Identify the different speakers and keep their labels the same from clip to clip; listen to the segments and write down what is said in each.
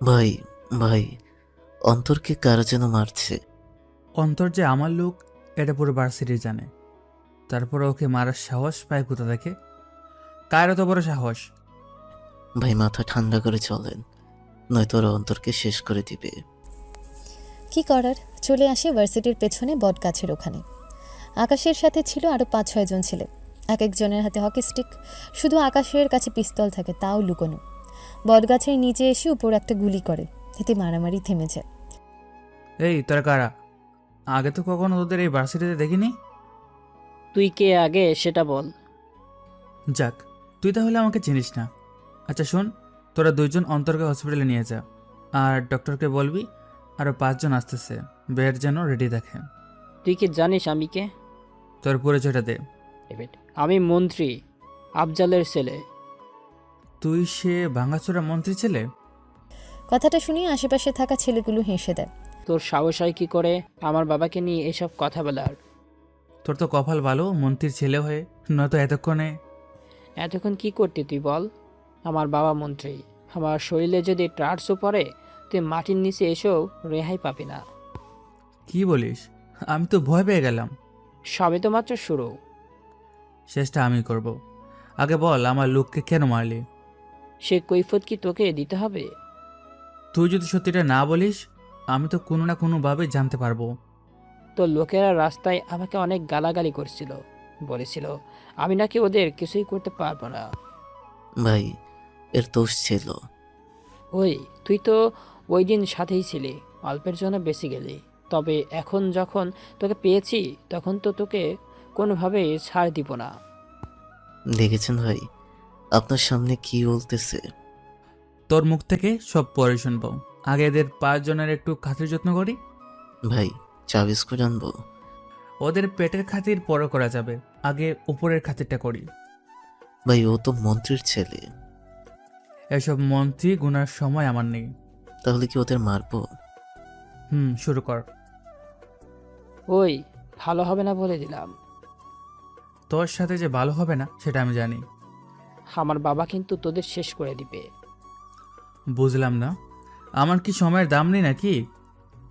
Speaker 1: ভাই, ভাই, অন্তরকে কারা যেন মারছে।
Speaker 2: অন্তর যে আমার লোক এটা পুরো ভার্সিটি জানে। তারপরে ওকে মারার সাহস পায় কোথা থেকে? কার এত বড় সাহস?
Speaker 1: ভাই, মাথা ঠান্ডা করে চলেন, নয়তো ওরা অন্তরকে শেষ করে দিবে।
Speaker 3: কি করার, চলে আসে ভার্সিটির পেছনে বটগাছের ওখানে। আকাশের সাথে ছিল আরও 5-6 জন ছেলে। এক একজনের হাতে হকি স্টিক, শুধু আকাশের কাছে পিস্তল থাকে, তাও লুকোনো। বটগাছের নিচে এসে উপর একটা গুলি করে, এতে মারামারি থেমে যায়।
Speaker 2: এই তোরা কারা? আগে তো কখনো তোদের এই ভার্সিটিতে দেখিনি।
Speaker 4: তুই কে আগে সেটা বল।
Speaker 2: যাক, তুই তাহলে আমাকে চিনিস না। আচ্ছা শোন, তোরা 2জন অন্তরকে হসপিটালে নিয়ে যা, আর ডক্টরকে বলবি আরও 5 জন আসতেছে, বেড যেন রেডি দেখে।
Speaker 4: তুই কি জানিস আমি কে?
Speaker 2: তোর পরিচয়টা দে।
Speaker 4: আমি মন্ত্রী, আফজালের ছেলে।
Speaker 2: তুই সে ভাঙাচোরা মন্ত্রী ছেলে?
Speaker 3: কথাটা শুনে আশেপাশে থাকা ছেলেগুলো হেসে দেয়।
Speaker 4: তোর সাহস হয় কি করে আমার বাবাকে নিয়ে এসব কথা বলার?
Speaker 2: তোর তো কপাল ভালো মন্ত্রীর ছেলে হয়ে, নয়তো এতক্ষণে।
Speaker 4: এতক্ষণ কি করতি তুই বল? আমার বাবা মন্ত্রী, আমার শরীরে যদি ট্রার্সও পড়ে তুই মাটির নিচে এসেও রেহাই পাবি না।
Speaker 2: কি বলিস? আমি তো ভয় পেয়ে গেলাম।
Speaker 4: সবে তো মাত্র শুরু।
Speaker 2: শেষটা আমি করব। আগে বল, আমার লোককে কেন মারলি?
Speaker 4: সে কৈফত কি তোকে দিতে হবে?
Speaker 2: তুই যদি সত্যিটা না বলিস, আমি তো কোনো না কোনোভাবে জানতে পারবো।
Speaker 4: তোর লোকেরা রাস্তায় আমাকে অনেক গালাগালি করছিল, বলেছিল আমি নাকি ওদের কিছুই করতে পারবো না।
Speaker 1: ভাই, এর দোষ ছিল।
Speaker 4: ওই তুই তো ওই দিন সাথেই ছিলি, অল্পের জন্য বেঁচে গেলি। তবে এখন যখন তোকে পেয়েছি তখন তো তোকে কোনোভাবে ছাড় দিব না।
Speaker 1: দেখেছেন ভাই, আপনার সামনে কি বলতেছে?
Speaker 2: তোর মুখ থেকে সব পরে শুনবো। আগে এদের 5 জনের একটু খাতির যত্ন করি।
Speaker 1: ভাই, চা বিস্কুট আনবো?
Speaker 2: ওদের পেটের খাতির পরে করা যাবে, আগে উপরের খাতিরটা করি।
Speaker 1: ভাই, ও তো মন্ত্রীর ছেলে।
Speaker 2: এসব মন্ত্রী গুনার সময় আমার নেই।
Speaker 1: তাহলে কি ওদের মারবো?
Speaker 2: শুরু কর।
Speaker 4: ওই ভালো হবে না বলে দিলাম।
Speaker 2: তোর সাথে যে ভালো হবে না সেটা আমি জানি।
Speaker 4: আমার বাবা কিন্তু তোদের শেষ করে দিবে।
Speaker 2: বুঝলাম না, আমার কি সময়ের দাম নেই নাকি?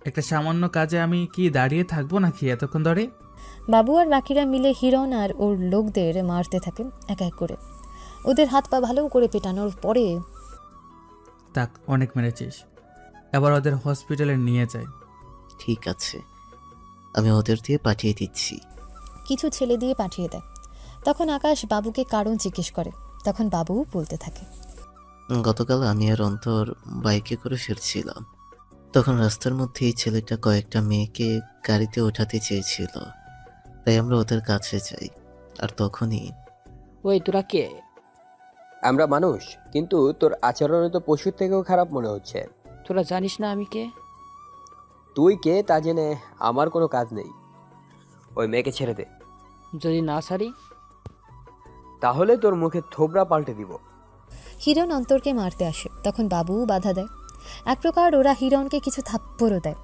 Speaker 2: একটা সামান্য কাজে আমি কি দাঁড়িয়ে থাকবো নাকি এতক্ষণ ধরে?
Speaker 3: বাবু আর বাকিরা মিলে হিরণ আর ওর লোকদের মারতে থাকে এক এক করে। ওদের হাত পা ভালো করে পেটানোর পরে
Speaker 2: তাক, অনেক মেরেছিস, এবার ওদের হসপিটালে নিয়ে যায়।
Speaker 1: ঠিক আছে, আমি ওদের দিয়ে পাঠিয়ে দিচ্ছি।
Speaker 3: কিছু ছেলে দিয়ে পাঠিয়ে দেয়। তখন আকাশ বাবুকে কারণ জিজ্ঞেস করে, তখন বাবু বলতে থাকে।
Speaker 1: গতকাল আমি আর অন্তর বাইকে করে ফিরছিলাম, তখন রাস্তার মধ্যে এই ছেলেটা কয়েকটা মেয়েকে গাড়িতে ওঠাতে চেয়েছিল, তাই আমরা ওদের কাছে যাই। আর তখনই
Speaker 4: ওই তোরা কে?
Speaker 5: আমরা মানুষ, কিন্তু তোর আচরণে তো পশুর থেকেও খারাপ মনে হচ্ছে।
Speaker 4: তোরা জানিস না আমি কে?
Speaker 5: তুই কে তা জেনে আমার কোনো কাজ নেই। ওই মেয়েকে ছেড়ে দে,
Speaker 4: যদি না ছাড়ি?
Speaker 5: তাহলে তোর মুখে থোবড়া পাল্টে দিব।
Speaker 3: হিরণ অন্তরকে মারতে আসে, তখন বাবু বাধা দেয়। এক প্রকার ওরা হিরণকে কিছু থাপ্পড়ও দেয়।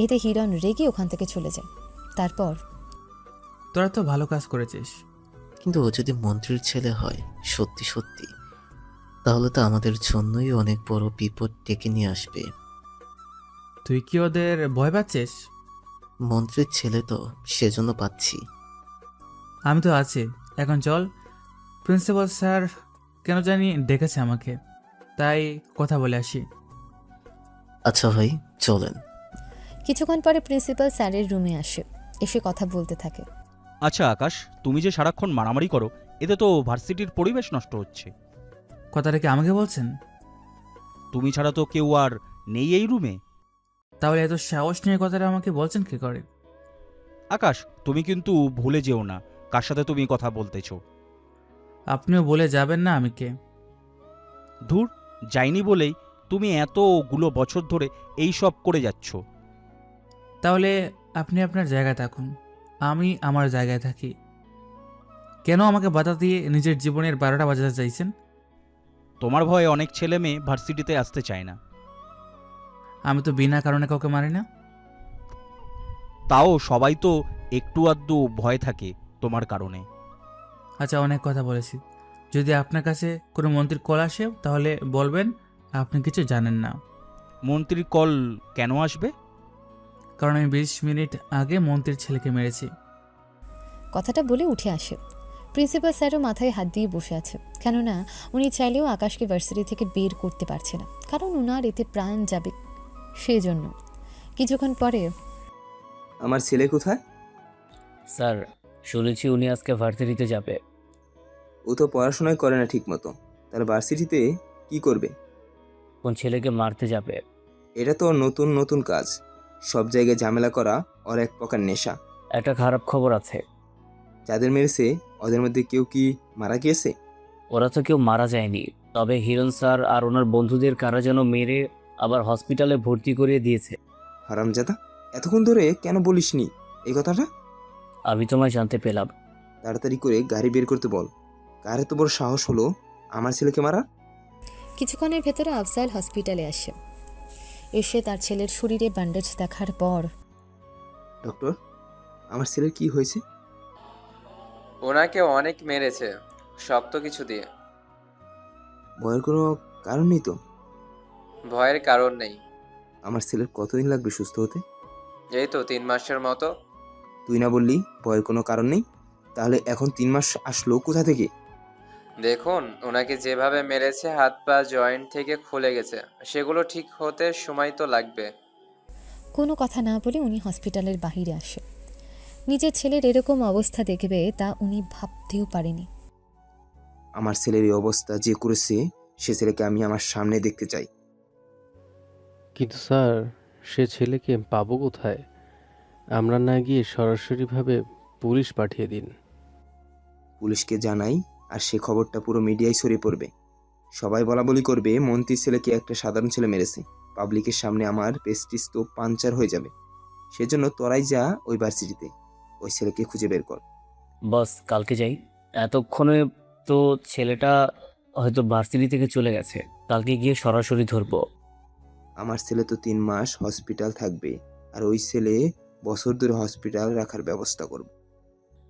Speaker 3: এতে হিরণ রেগে ওখান থেকে চলে যায়। তারপর
Speaker 2: তোরা তো ভালো কাজ করেছিস।
Speaker 1: কিন্তু ও যদি মন্ত্রীর ছেলে হয় সত্যি সত্যি, তাহলে তো আমাদের জন্যই অনেক বড় বিপদ ডেকে নিয়ে আসবে।
Speaker 2: তুই কি ওদের ভয় পাচ্ছিস?
Speaker 1: মন্ত্রীর ছেলে তো, সেজন্য পাচ্ছি।
Speaker 2: আমি তো আছি। এখন চল, প্রিন্সিপাল স্যার কেন জানি ডেকেছে আমাকে, তাই কথা বলে আসি।
Speaker 1: আচ্ছা ভাই, চলেন।
Speaker 3: কিছুক্ষণ পরে প্রিন্সিপাল স্যারের রুমে আসে, এসে কথা বলতে থাকে।
Speaker 6: আচ্ছা আকাশ, তুমি যে সারাক্ষণ মারামারি করো, এতে তো ভার্সিটির পরিবেশ নষ্ট হচ্ছে।
Speaker 2: কথাটা কি আমাকে বলছেন?
Speaker 6: তুমি ছাড়া তো কেউ আর নেই এই রুমে।
Speaker 2: তাহলে এত সাহস নিয়ে কথাটা আমাকে বলছেন কি করে?
Speaker 6: আকাশ, তুমি কিন্তু ভুলে যেও না কার সাথে তুমি কথা বলতেছো।
Speaker 2: আপনিও বলে যাবেন না আমি কে।
Speaker 6: ধুর, যাইনি বলেই তুমি এতগুলো বছর ধরে এই সব করে যাচ্ছ।
Speaker 2: তাহলে আপনি আপনার জায়গায় থাকুন, আমি আমার জায়গায় থাকি। কেন আমাকে বাধা দিয়ে নিজের জীবনের 12টা বাজাতে চাইছেন?
Speaker 6: তোমার ভয়ে অনেক ছেলে মেয়ে ভার্সিটিতে আসতে চায় না।
Speaker 2: আমি তো বিনা কারণে কাউকে মারি না।
Speaker 6: তাও সবাই তো একটু আধটু ভয় থাকে তোমার কারণে।
Speaker 2: আচ্ছা, অনেক কথা বলেছি। যদি আপনার কাছে কোনো মন্ত্রীর কল আসে তাহলে বলবেন আপনি কিছু জানেন না।
Speaker 6: মন্ত্রীর কল কেন আসবে?
Speaker 2: কারণ আমি 20 মিনিট আগে মন্ত্রীর ছেলেকে মেরেছি।
Speaker 3: কথাটা বলে উঠে আসে। প্রিন্সিপাল স্যারও মাথায় হাত দিয়ে বসে আছে, কেননা উনি চাইলেও আকাশকে ভার্সিটি থেকে বের করতে পারছে না, কারণ উনার এতে প্রাণ যাবে সেই জন্য। কিছুক্ষণ পরে
Speaker 7: আমার ছেলে কোথায়?
Speaker 8: স্যার, শুনেছি উনি আজকে ভার্সিটিতে যাবে।
Speaker 7: ও তো পড়াশোনাই করে না ঠিক মতো, তাহলে ভার্সিটিতে কি করবে?
Speaker 8: কোন ছেলেকে মারতে যাবে?
Speaker 7: এটা তো ওর নতুন নতুন কাজ, সব জায়গায় ঝামেলা করা ওর এক প্রকার নেশা।
Speaker 8: একটা খারাপ খবর আছে।
Speaker 7: যাদের মেরেছে ওদের মধ্যে কেউ কি মারা গিয়েছে?
Speaker 8: ওরা তো কেউ মারা যায়নি, তবে হিরণ স্যার আর ওনার বন্ধুদের কারা যেন মেরে আবার হসপিটালে ভর্তি করিয়ে দিয়েছে।
Speaker 7: হারামজাদা, এতক্ষণ ধরে কেন বলিসনি এই কথাটা?
Speaker 8: আমি তোমায় জানতে পেলাম।
Speaker 7: তাড়াতাড়ি করে গাড়ি বের করতে বল। কার এত বড় সাহস হলো আমার ছেলেকে মারা?
Speaker 3: কিছুক্ষণের ভেতরে আফজাল হসপিটালে আসে। এসে তার ছেলের শরীরে ব্যান্ডেজ দেখার পর,
Speaker 7: ডক্টর, আমার ছেলের কি হয়েছে?
Speaker 9: ওনাকে অনেক মেরেছে, শক্ত কিছু দিয়ে।
Speaker 7: ভয়ের কোনো কারণ নেই তো?
Speaker 9: ভয়ের কারণ নেই।
Speaker 7: আমার ছেলের কতদিন লাগবে সুস্থ হতে?
Speaker 9: এই তো 3 মাসের মতো।
Speaker 7: তুই না বললি ভয়ের কোনো কারণ নেই? তাহলে এখন 3 মাস আসলো কোথা থেকে?
Speaker 9: দেখুন, ওনাকে যেভাবে মেরেছে হাত পা জয়েন্ট থেকে খুলে গেছে, সেগুলো ঠিক হতে সময় তো লাগবে।
Speaker 3: কোনো কথা না বলে উনি হসপিটালের বাহিরে আসে। নিজের ছেলের এরকম অবস্থা দেখবে তা উনি ভাবতেও পারেনি।
Speaker 7: আমার ছেলের এই অবস্থা যে করেছে সে ছেলেকে আমি আমার সামনে দেখতে চাই।
Speaker 10: কিন্তু স্যার, সে ছেলেকে পাবো কোথায়? আমরা না গিয়ে সরাসরিভাবে পুলিশ পাঠিয়ে দিন।
Speaker 7: পুলিশকে জানাই আর সে খবরটা পুরো মিডিয়ায় ছড়িয়ে পড়বে। সবাই বলাবলি করবে মন্ত্রীর ছেলেকে একটা সাধারণ ছেলে মেরেছে। পাবলিকের সামনে আমার প্রেস্টিজ তো পাঞ্চার হয়ে যাবে। সেজন্য তোরাই যা ওই ভার্সিটিতে, ওই ছেলেকে খুঁজে বের কর।
Speaker 8: বস, কালকে যাই। এতক্ষণে তো ছেলেটা হয়তো ভার্সিটি থেকে চলে গেছে। কালকে গিয়ে সরাসরি ধরবো।
Speaker 7: আমার ছেলে তো 3 মাস হসপিটাল থাকবে, আর ওই ছেলে বছর ধরে হসপিটাল রাখার ব্যবস্থা করব।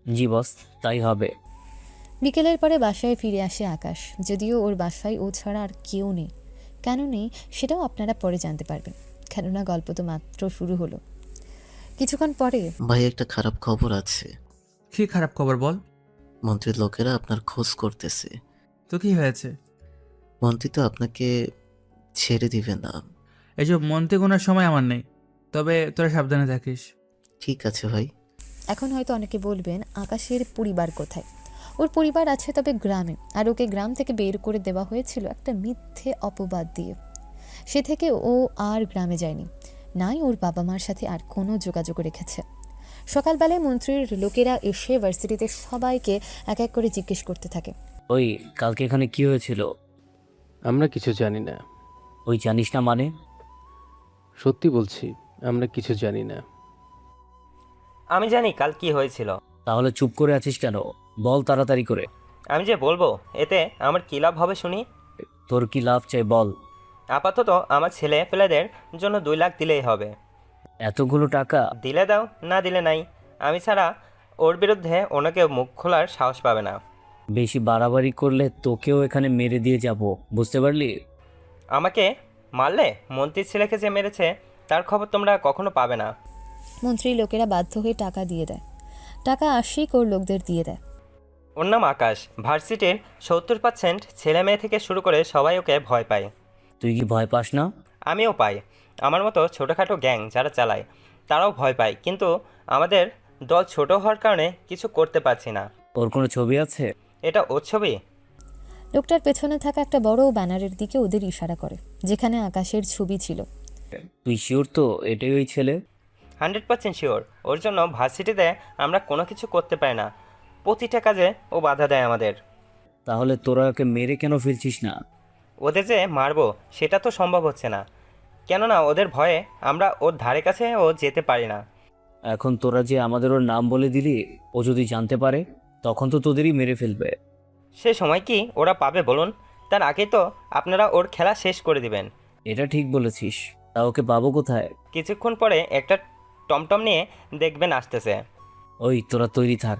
Speaker 8: জি বস, তাই হবে।
Speaker 3: বিকেলের পরে বাসায় ফিরে আসে আকাশ। যদিও ওর বাসায় ও ছাড়া আর কেউ নেই। কেন নেই সেটাও আপনারা পরে জানতে পারবেন, কেননা গল্প তো মাত্র শুরু হলো। কিছুক্ষণ পরে
Speaker 1: ভাই একটা খারাপ খবর আছে।
Speaker 2: কি খারাপ খবর বল?
Speaker 1: মন্ত্রীর লোকেরা আপনার খোঁজ করতেছে।
Speaker 2: তো কি হয়েছে?
Speaker 1: মন্ত্রী তো আপনাকে ছেড়ে দিবে না।
Speaker 2: এইসব মন্ত্রী গোনার সময় আমার নেই, তবে তোরা সাবধানে থাকিস।
Speaker 1: ঠিক আছে ভাই।
Speaker 3: এখন হয়তো অনেকে বলবেন আকাশের পরিবার কোথায়। ওর পরিবার আছে, তবে গ্রামে, আর ওকে গ্রাম থেকে বের করে দেওয়া হয়েছিল একটা মিথ্যে অপবাদ দিয়ে। সে থেকে ও আর গ্রামে যায়নি, নাই ওর বাবা মার সাথে আর কোনো যোগাযোগ রেখেছে। সকালবেলায় মন্ত্রীর লোকেরা এসে ভার্সিটিতে সবাইকে এক এক করে জিজ্ঞেস করতে থাকে।
Speaker 8: ওই, কালকে এখানে কি হয়েছিল?
Speaker 10: আমরা কিছু জানি না।
Speaker 8: ওই জানিস না মানে?
Speaker 10: সত্যি বলছি, আমরা কিছু জানি না।
Speaker 11: আমি জানি কাল কি হয়েছিল।
Speaker 8: তাহলে চুপ করে আছিস কেন? বল তাড়াতাড়ি করে।
Speaker 11: আমি যে বলবো এতে আমার কী লাভ হবে শুনি?
Speaker 8: তোর কি লাভ চাই বল।
Speaker 11: আপাতত আমার ছেলে পেলেদের জন্য 2 লাখ দিলেই হবে।
Speaker 8: এতগুলো টাকা?
Speaker 11: দিলে দাও, না দিলে নাই। আমি ছাড়া ওর বিরুদ্ধে ওনাকে মুখ খোলার সাহস পাবে না।
Speaker 8: বেশি বাড়াবাড়ি করলে তোকেও এখানে মেরে দিয়ে যাব, বুঝতে পারলি?
Speaker 11: আমাকে মারলে মন্ত্রীর ছেলেকে যে মেরেছে তার খবর তোমরা কখনো পাবে না।
Speaker 3: মন্ত্রীর লোকেরা বাধ্য হয়ে টাকা দিয়ে দেয়। টাকা আশিক ওর লোকদের দিয়ে দেয়।
Speaker 11: ওর নাম আকাশ। ভার্সিটির 70% ছেলে মেয়ে থেকে শুরু করে সবাই ওকে ভয় পায়।
Speaker 8: তুই কি ভয় পাস না?
Speaker 11: আমিও পাই। আমার মতো ছোটোখাটো গ্যাং যারা চালায় তারাও ভয় পায়, কিন্তু আমাদের দল ছোট হওয়ার কারণে কিছু করতে পারছি না।
Speaker 8: ওর কোনো ছবি আছে?
Speaker 11: এটা ওর ছবি?
Speaker 3: লোকটার পেছনে থাকা একটা বড় ব্যানারের দিকে ওদের ইশারা করে, যেখানে আকাশের ছবি ছিল।
Speaker 8: তুই শিওর তো এটাই ওই ছেলে?
Speaker 11: 100% শিওর। ওর জন্য ভার্সিটিতে আমরা কোনো কিছু করতে পারি না। প্রতিটা কাজে ও বাধা দেয় আমাদের।
Speaker 8: তাহলে তোরা ওকে মেরে কেন ফেলছিস না?
Speaker 11: ওদের যে মারবো সেটা তো সম্ভব হচ্ছে না, কেননা ওদের ভয়ে আমরা ওর ধারে কাছে ও যেতে পারি না।
Speaker 8: এখন তোরা যে আমাদের ওর নাম বলে দিলি, ও যদি জানতে পারে তখন তো তোদেরই মেরে ফেলবে।
Speaker 11: সে সময় কি ওরা পাবে বলুন? তার আগে তো আপনারা ওর খেলা শেষ করে দিবেন।
Speaker 8: এটা ঠিক বলেছিস। তা ওকে পাবো কোথায়?
Speaker 11: কিছুক্ষণ পরে একটা টমটম নিয়ে দেখবেন আসতেছে।
Speaker 8: ওই তোরা তৈরি থাক।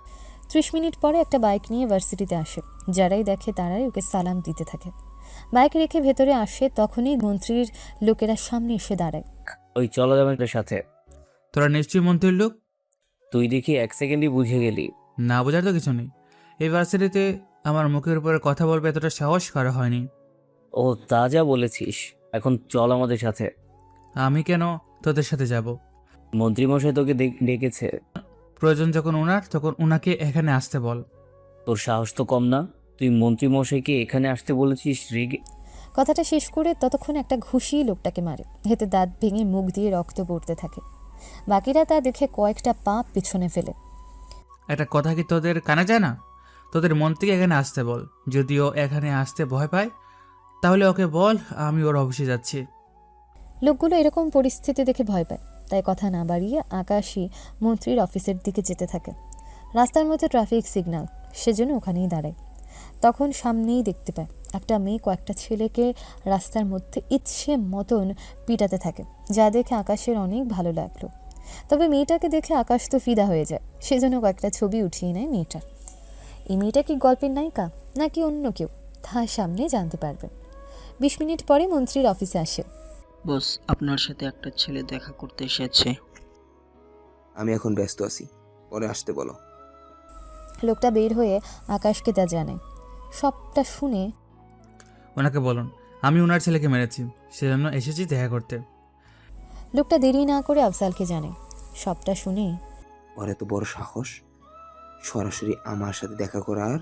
Speaker 3: 30 মিনিট পরে একটা বাইক নিয়ে ভার্সিটিতে আসে। যারাই দেখে তারাই ওকে সালাম দিতে থাকে। বাইক রেখে ভেতরে আসে, তখনই মন্ত্রীর লোকেরা সামনে এসে দাঁড়ায়।
Speaker 8: ওই চলো যাবে তোর সাথে।
Speaker 2: তোরা নিশ্চয়ই মন্ত্রীর লোক।
Speaker 8: তুই দেখি 1 সেকেন্ডই বুঝে গেলি।
Speaker 2: না বোঝার তো কিছু নেই। এই ভার্সিটিতে আমার মুখের উপরে কথা বলবে এতটা সাহস করা হয়নি।
Speaker 8: ও তা যা বলেছিস, এখন চল আমাদের সাথে।
Speaker 2: আমি কেন তোদের সাথে যাব?
Speaker 8: মন্ত্রীমশাই তোকে ডেকেছে।
Speaker 2: প্রয়োজন যখন ওনার, তখন ওনাকে এখানে আসতে বল।
Speaker 8: তোর সাহস তো কম না, তুই মন্ত্রীমশাইকে এখানে আসতে বলেছিস রেগে।
Speaker 3: কথাটা শেষ করে ততক্ষণ একটা ঘুষি লোকটাকে মারে। এতে দাঁত ভেঙে মুখ দিয়ে রক্ত পড়তে থাকে। বাকিরা তা দেখে কয়েকটা পা পিছনে ফেলে।
Speaker 2: একটা কথা কি তোদের কানে যায় না? তোদের মন্ত্রীকে এখানে আসতে বল। যদিও এখানে আসতে ভয় পায়, তাহলে ওকে বল আমি ওর অফিসে যাচ্ছি।
Speaker 3: লোকগুলো এরকম পরিস্থিতি দেখে ভয় পায়, তাই কথা না বাড়িয়ে আকাশই মন্ত্রীর অফিসের দিকে যেতে থাকে। রাস্তার মধ্যে ট্রাফিক সিগন্যাল, সেজন্য ওখানেই দাঁড়ায়। তখন সামনেই দেখতে পায় একটা মেয়ে কয়েকটা ছেলেকে রাস্তার মধ্যে ইচ্ছে মতন পিটাতে থাকে, যা দেখে আকাশের অনেক ভালো লাগলো। তবে মেয়েটাকে দেখে আকাশ তো ফিদা হয়ে যায়, সেজন্য কয়েকটা ছবি উঠিয়ে নেয় মেয়েটার। এই মেয়েটা কি গল্পের নায়িকা নাকি অন্য কেউ, তার সামনে জানতে পারবেন। 20 মিনিট পরে মন্ত্রীর অফিসে আসে।
Speaker 12: বস, আপনার সাথে একটা ছেলে দেখা করতে এসেছে।
Speaker 7: আমি এখন ব্যস্ত আছি, পরে আসতে বলো।
Speaker 3: লোকটা বের হয়ে আকাশকে তা জানায়। সবটা শুনে
Speaker 2: ওনাকে বলুন আমি ওনার ছেলেকে মেরেছি, সেজন্য এসেছি দেখা করতে।
Speaker 3: লোকটা দেরি না করে আফজালকে জানায়। সবটা শুনে
Speaker 7: ওর এত বড় সাহস, সরাসরি আমার সাথে দেখা করার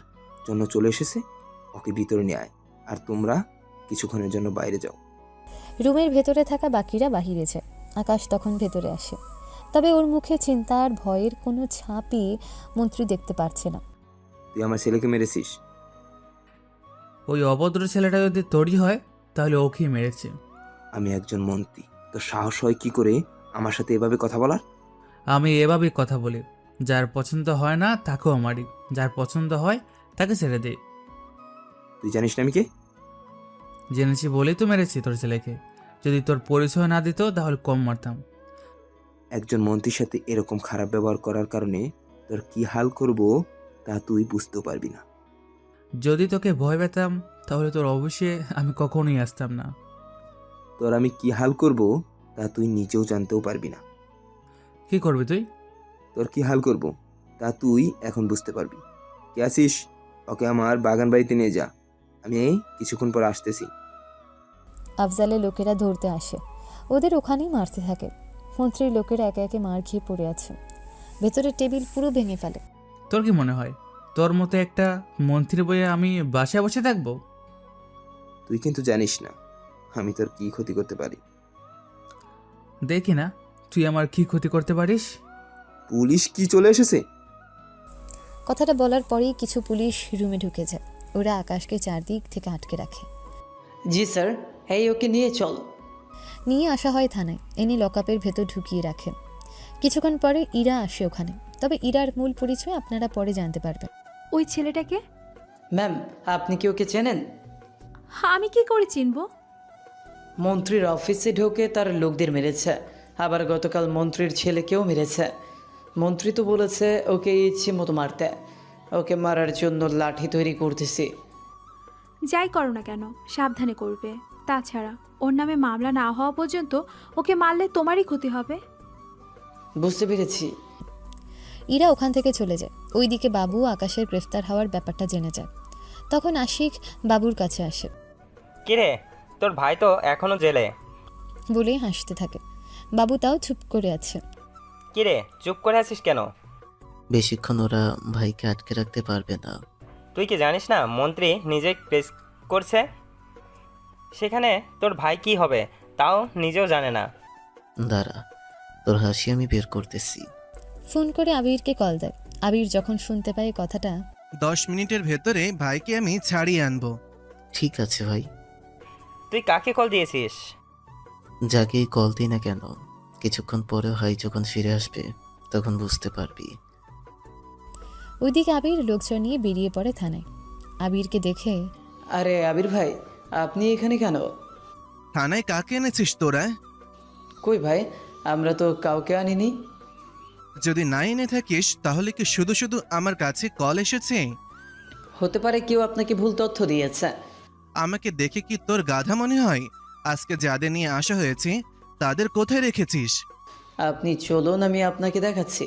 Speaker 7: জন্য চলে এসেছে। ওকে ভিতরে নিয়ে আয়, আর তোমরা কিছুক্ষণের জন্য বাইরে যাও।
Speaker 3: রুমের ভেতরে থাকা বাকিরা বাহিরে যায়। আকাশ তখন ভেতরে আসে, তবে ওর মুখে চিন্তার ভয়ের কোনো ছাপই মন্ত্রী দেখতে পারছে না।
Speaker 7: তুই আমার ছেলেকে মেরেছিস?
Speaker 2: ওই অভদ্র ছেলেটা যদি তোরই হয় তাহলে ওকেই মেরেছে।
Speaker 7: আমি একজন মন্ত্রী, তো সাহস হয় কি করে আমার সাথে এভাবে কথা বলার?
Speaker 2: আমি এভাবেই কথা বলি, যার পছন্দ হয় না তাকেও মারি, যার পছন্দ হয় তাকে ছেড়ে দিই।
Speaker 7: তুই জানিস না আমি কে?
Speaker 2: জেনেছি বলেই তো মেরেছি তোর ছেলেকে। যদি তোর পরিচয় না দিত তাহলে কম মারতাম।
Speaker 7: একজন মন্ত্রীর সাথে এরকম খারাপ ব্যবহার করার কারণে তোর কি হাল করব তা তুই বুঝতেও পারবি না।
Speaker 2: যদি তোকে ভয় পেতাম তাহলে তোর অবশ্যই আমি কখনোই আসতাম না।
Speaker 7: তোর আমি কি হাল করব তা তুই নিজেও জানতেও পারবি না।
Speaker 2: কি করবি তুই?
Speaker 7: তোর কি হাল করব তা তুই এখন বুঝতে পারবি। কে আছিস? ওকে আমার বাগান বাড়িতে নিয়ে যা, আমি কিছুক্ষণ পর আসতেছি।
Speaker 3: আফজালের লোকেরা ধরতে আসে, ওদের ওখানেই মারতে থাকে। মন্ত্রীর লোকেরা একে একে মার খেয়ে পড়ে আছে। ভেতরের টেবিল পুরো ভেঙে ফেলে।
Speaker 2: তোর কি মনে হয় তোর মতো একটা মন্ত্রী বইয়ে আমি বাসায় বসে থাকবো?
Speaker 7: তুই কিন্তু জানিস না আমি তোর কি ক্ষতি করতে পারি।
Speaker 2: দেখি না তুই আমার কি ক্ষতি করতে পারিস।
Speaker 7: পুলিশ কি চলে এসেছে?
Speaker 3: কথাটা বলার পরেই কিছু পুলিশ রুমে ঢুকে যায়। ওরা আকাশকে চারদিক থেকে আটকে রাখে।
Speaker 12: জি স্যার, এই ওকে নিয়ে চল।
Speaker 3: নিয়ে আসা হয় থানায়, এনে লকআপের ভেতর ঢুকিয়ে রাখে। কিছুক্ষণ পরে ইরা আসে ওখানে, তবে ইরার মূল পরিচয় আপনারা পরে জানতে পারবেন।
Speaker 13: ওই ছেলেটাকে?
Speaker 12: ম্যাম, আপনি কি ওকে চেনেন?
Speaker 13: আমি কি করে চিনবো?
Speaker 12: মন্ত্রীর অফিসে ঢোকে তার লোকদের মেরেছে, আবার গতকাল মন্ত্রীর ছেলেকেও মেরেছে। মন্ত্রী তো বলেছে ওকে ইচ্ছে মতো মারতে। ওকে মারার জন্য লাঠি তৈরি করতেছি।
Speaker 13: যাই করো না কেন সাবধানে করবে। তাছাড়া ওর নামে মামলা না হওয়া পর্যন্ত ওকে মারলে তোমারই ক্ষতি হবে।
Speaker 12: বুঝতে পেরেছি।
Speaker 3: ইরা ওখান থেকে চলে যায়। ওইদিকে বাবু আকাশের গ্রেফতার হওয়ার ব্যাপারটা জেনে যায়। তখন আশিক বাবুর কাছে আসে।
Speaker 11: কিরে, তোর ভাই তো এখনো জেলে
Speaker 3: বলে হাসতে থাকে। বাবু তাও চুপ করে আছে।
Speaker 11: কিরে, চুপ করে আছিস কেন?
Speaker 1: বেশিক্ষণ ওরা ভাইকে আটকে রাখতে পারবে না।
Speaker 11: তুই কি জানিস না মন্ত্রী নিজে প্রেস করছে? সেখানে তোর ভাই কি হবে তাও নিজেও জানে না।
Speaker 1: দাঁড়া, তোর হাসি আমি বের করতেছি।
Speaker 3: ফোন করে আবিরকে কল দেয়। আবির যখন শুনতে পায় কথাটা,
Speaker 14: 10 মিনিটের ভেতরে ভাইকে আমি ছাড়িয়ে আনবো।
Speaker 1: ঠিক আছে ভাই।
Speaker 11: তুই কাকে কল দিয়েছিস?
Speaker 1: যাকেই কল দিই না কেন, কিছুক্ষণ পরে ভাই যখন ফিরে আসবে তখন বুঝতে পারবি।
Speaker 3: ওইদিকে আবির লোকজন নিয়ে বেরিয়ে পড়ে থানায়। আবিরকে দেখে,
Speaker 12: আরে আবির ভাই, আপনি এখানে কেন?
Speaker 14: থানায় কাকে এনেছিস তোরা?
Speaker 12: কই ভাই, আমরা তো কাউকে আনিনি।
Speaker 14: যদি না এনে থাকিস তাহলে কি শুধু শুধু আমার কাছে কল এসেছে?
Speaker 12: হতে পারে কেউ আপনাকে ভুল তথ্য দিয়েছে।
Speaker 14: আমাকে দেখে কি তোর গাধা মনে হয়? আজকে যাদের নিয়ে আসা হয়েছে তাদের কোথায় রেখেছিস?
Speaker 12: আপনি চলুন, আমি আপনাকে দেখাচ্ছি।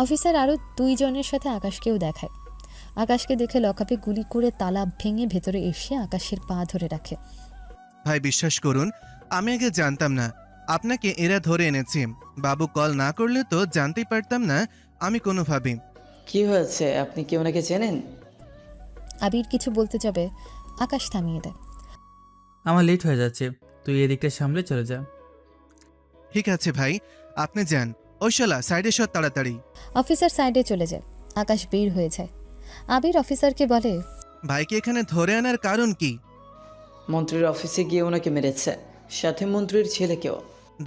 Speaker 3: অফিসার আরও 2 জনের সাথে আকাশকেও দেখায়। আকাশকে দেখে লকআপে গুলি করে তালা ভেঙে ভেতরে এসে আকাশের পা ধরে রাখে।
Speaker 14: ভাই বিশ্বাস করুন, আমি আগে জানতাম না আপনাকে এরা ধরে এনেছে। বাবু কল না করলে তো জানতেই পারতাম না আমি কোনোভাবে।
Speaker 12: কি হয়েছে, আপনি কি ওনাকে চেনেন?
Speaker 3: আবির কিছু বলতে যাবে, আকাশ থামিয়ে দেয়।
Speaker 2: আমার লেট হয়ে যাচ্ছে, তুই এদিকটা সামলে চলে যা।
Speaker 14: ঠিক আছে ভাই, আপনি যান। ওই শালা সাইডে সর তাড়াতাড়ি।
Speaker 3: অফিসার সাইডে চলে যায়। আকাশ বের হয়ে যায়। আবির অফিসারকে বলে,
Speaker 14: ভাইকে এখানে ধরে আনার কারণ কি?
Speaker 12: মন্ত্রীর অফিসে গিয়ে ওনাকে মেরেছে, সাথে মন্ত্রীর ছেলেকেও।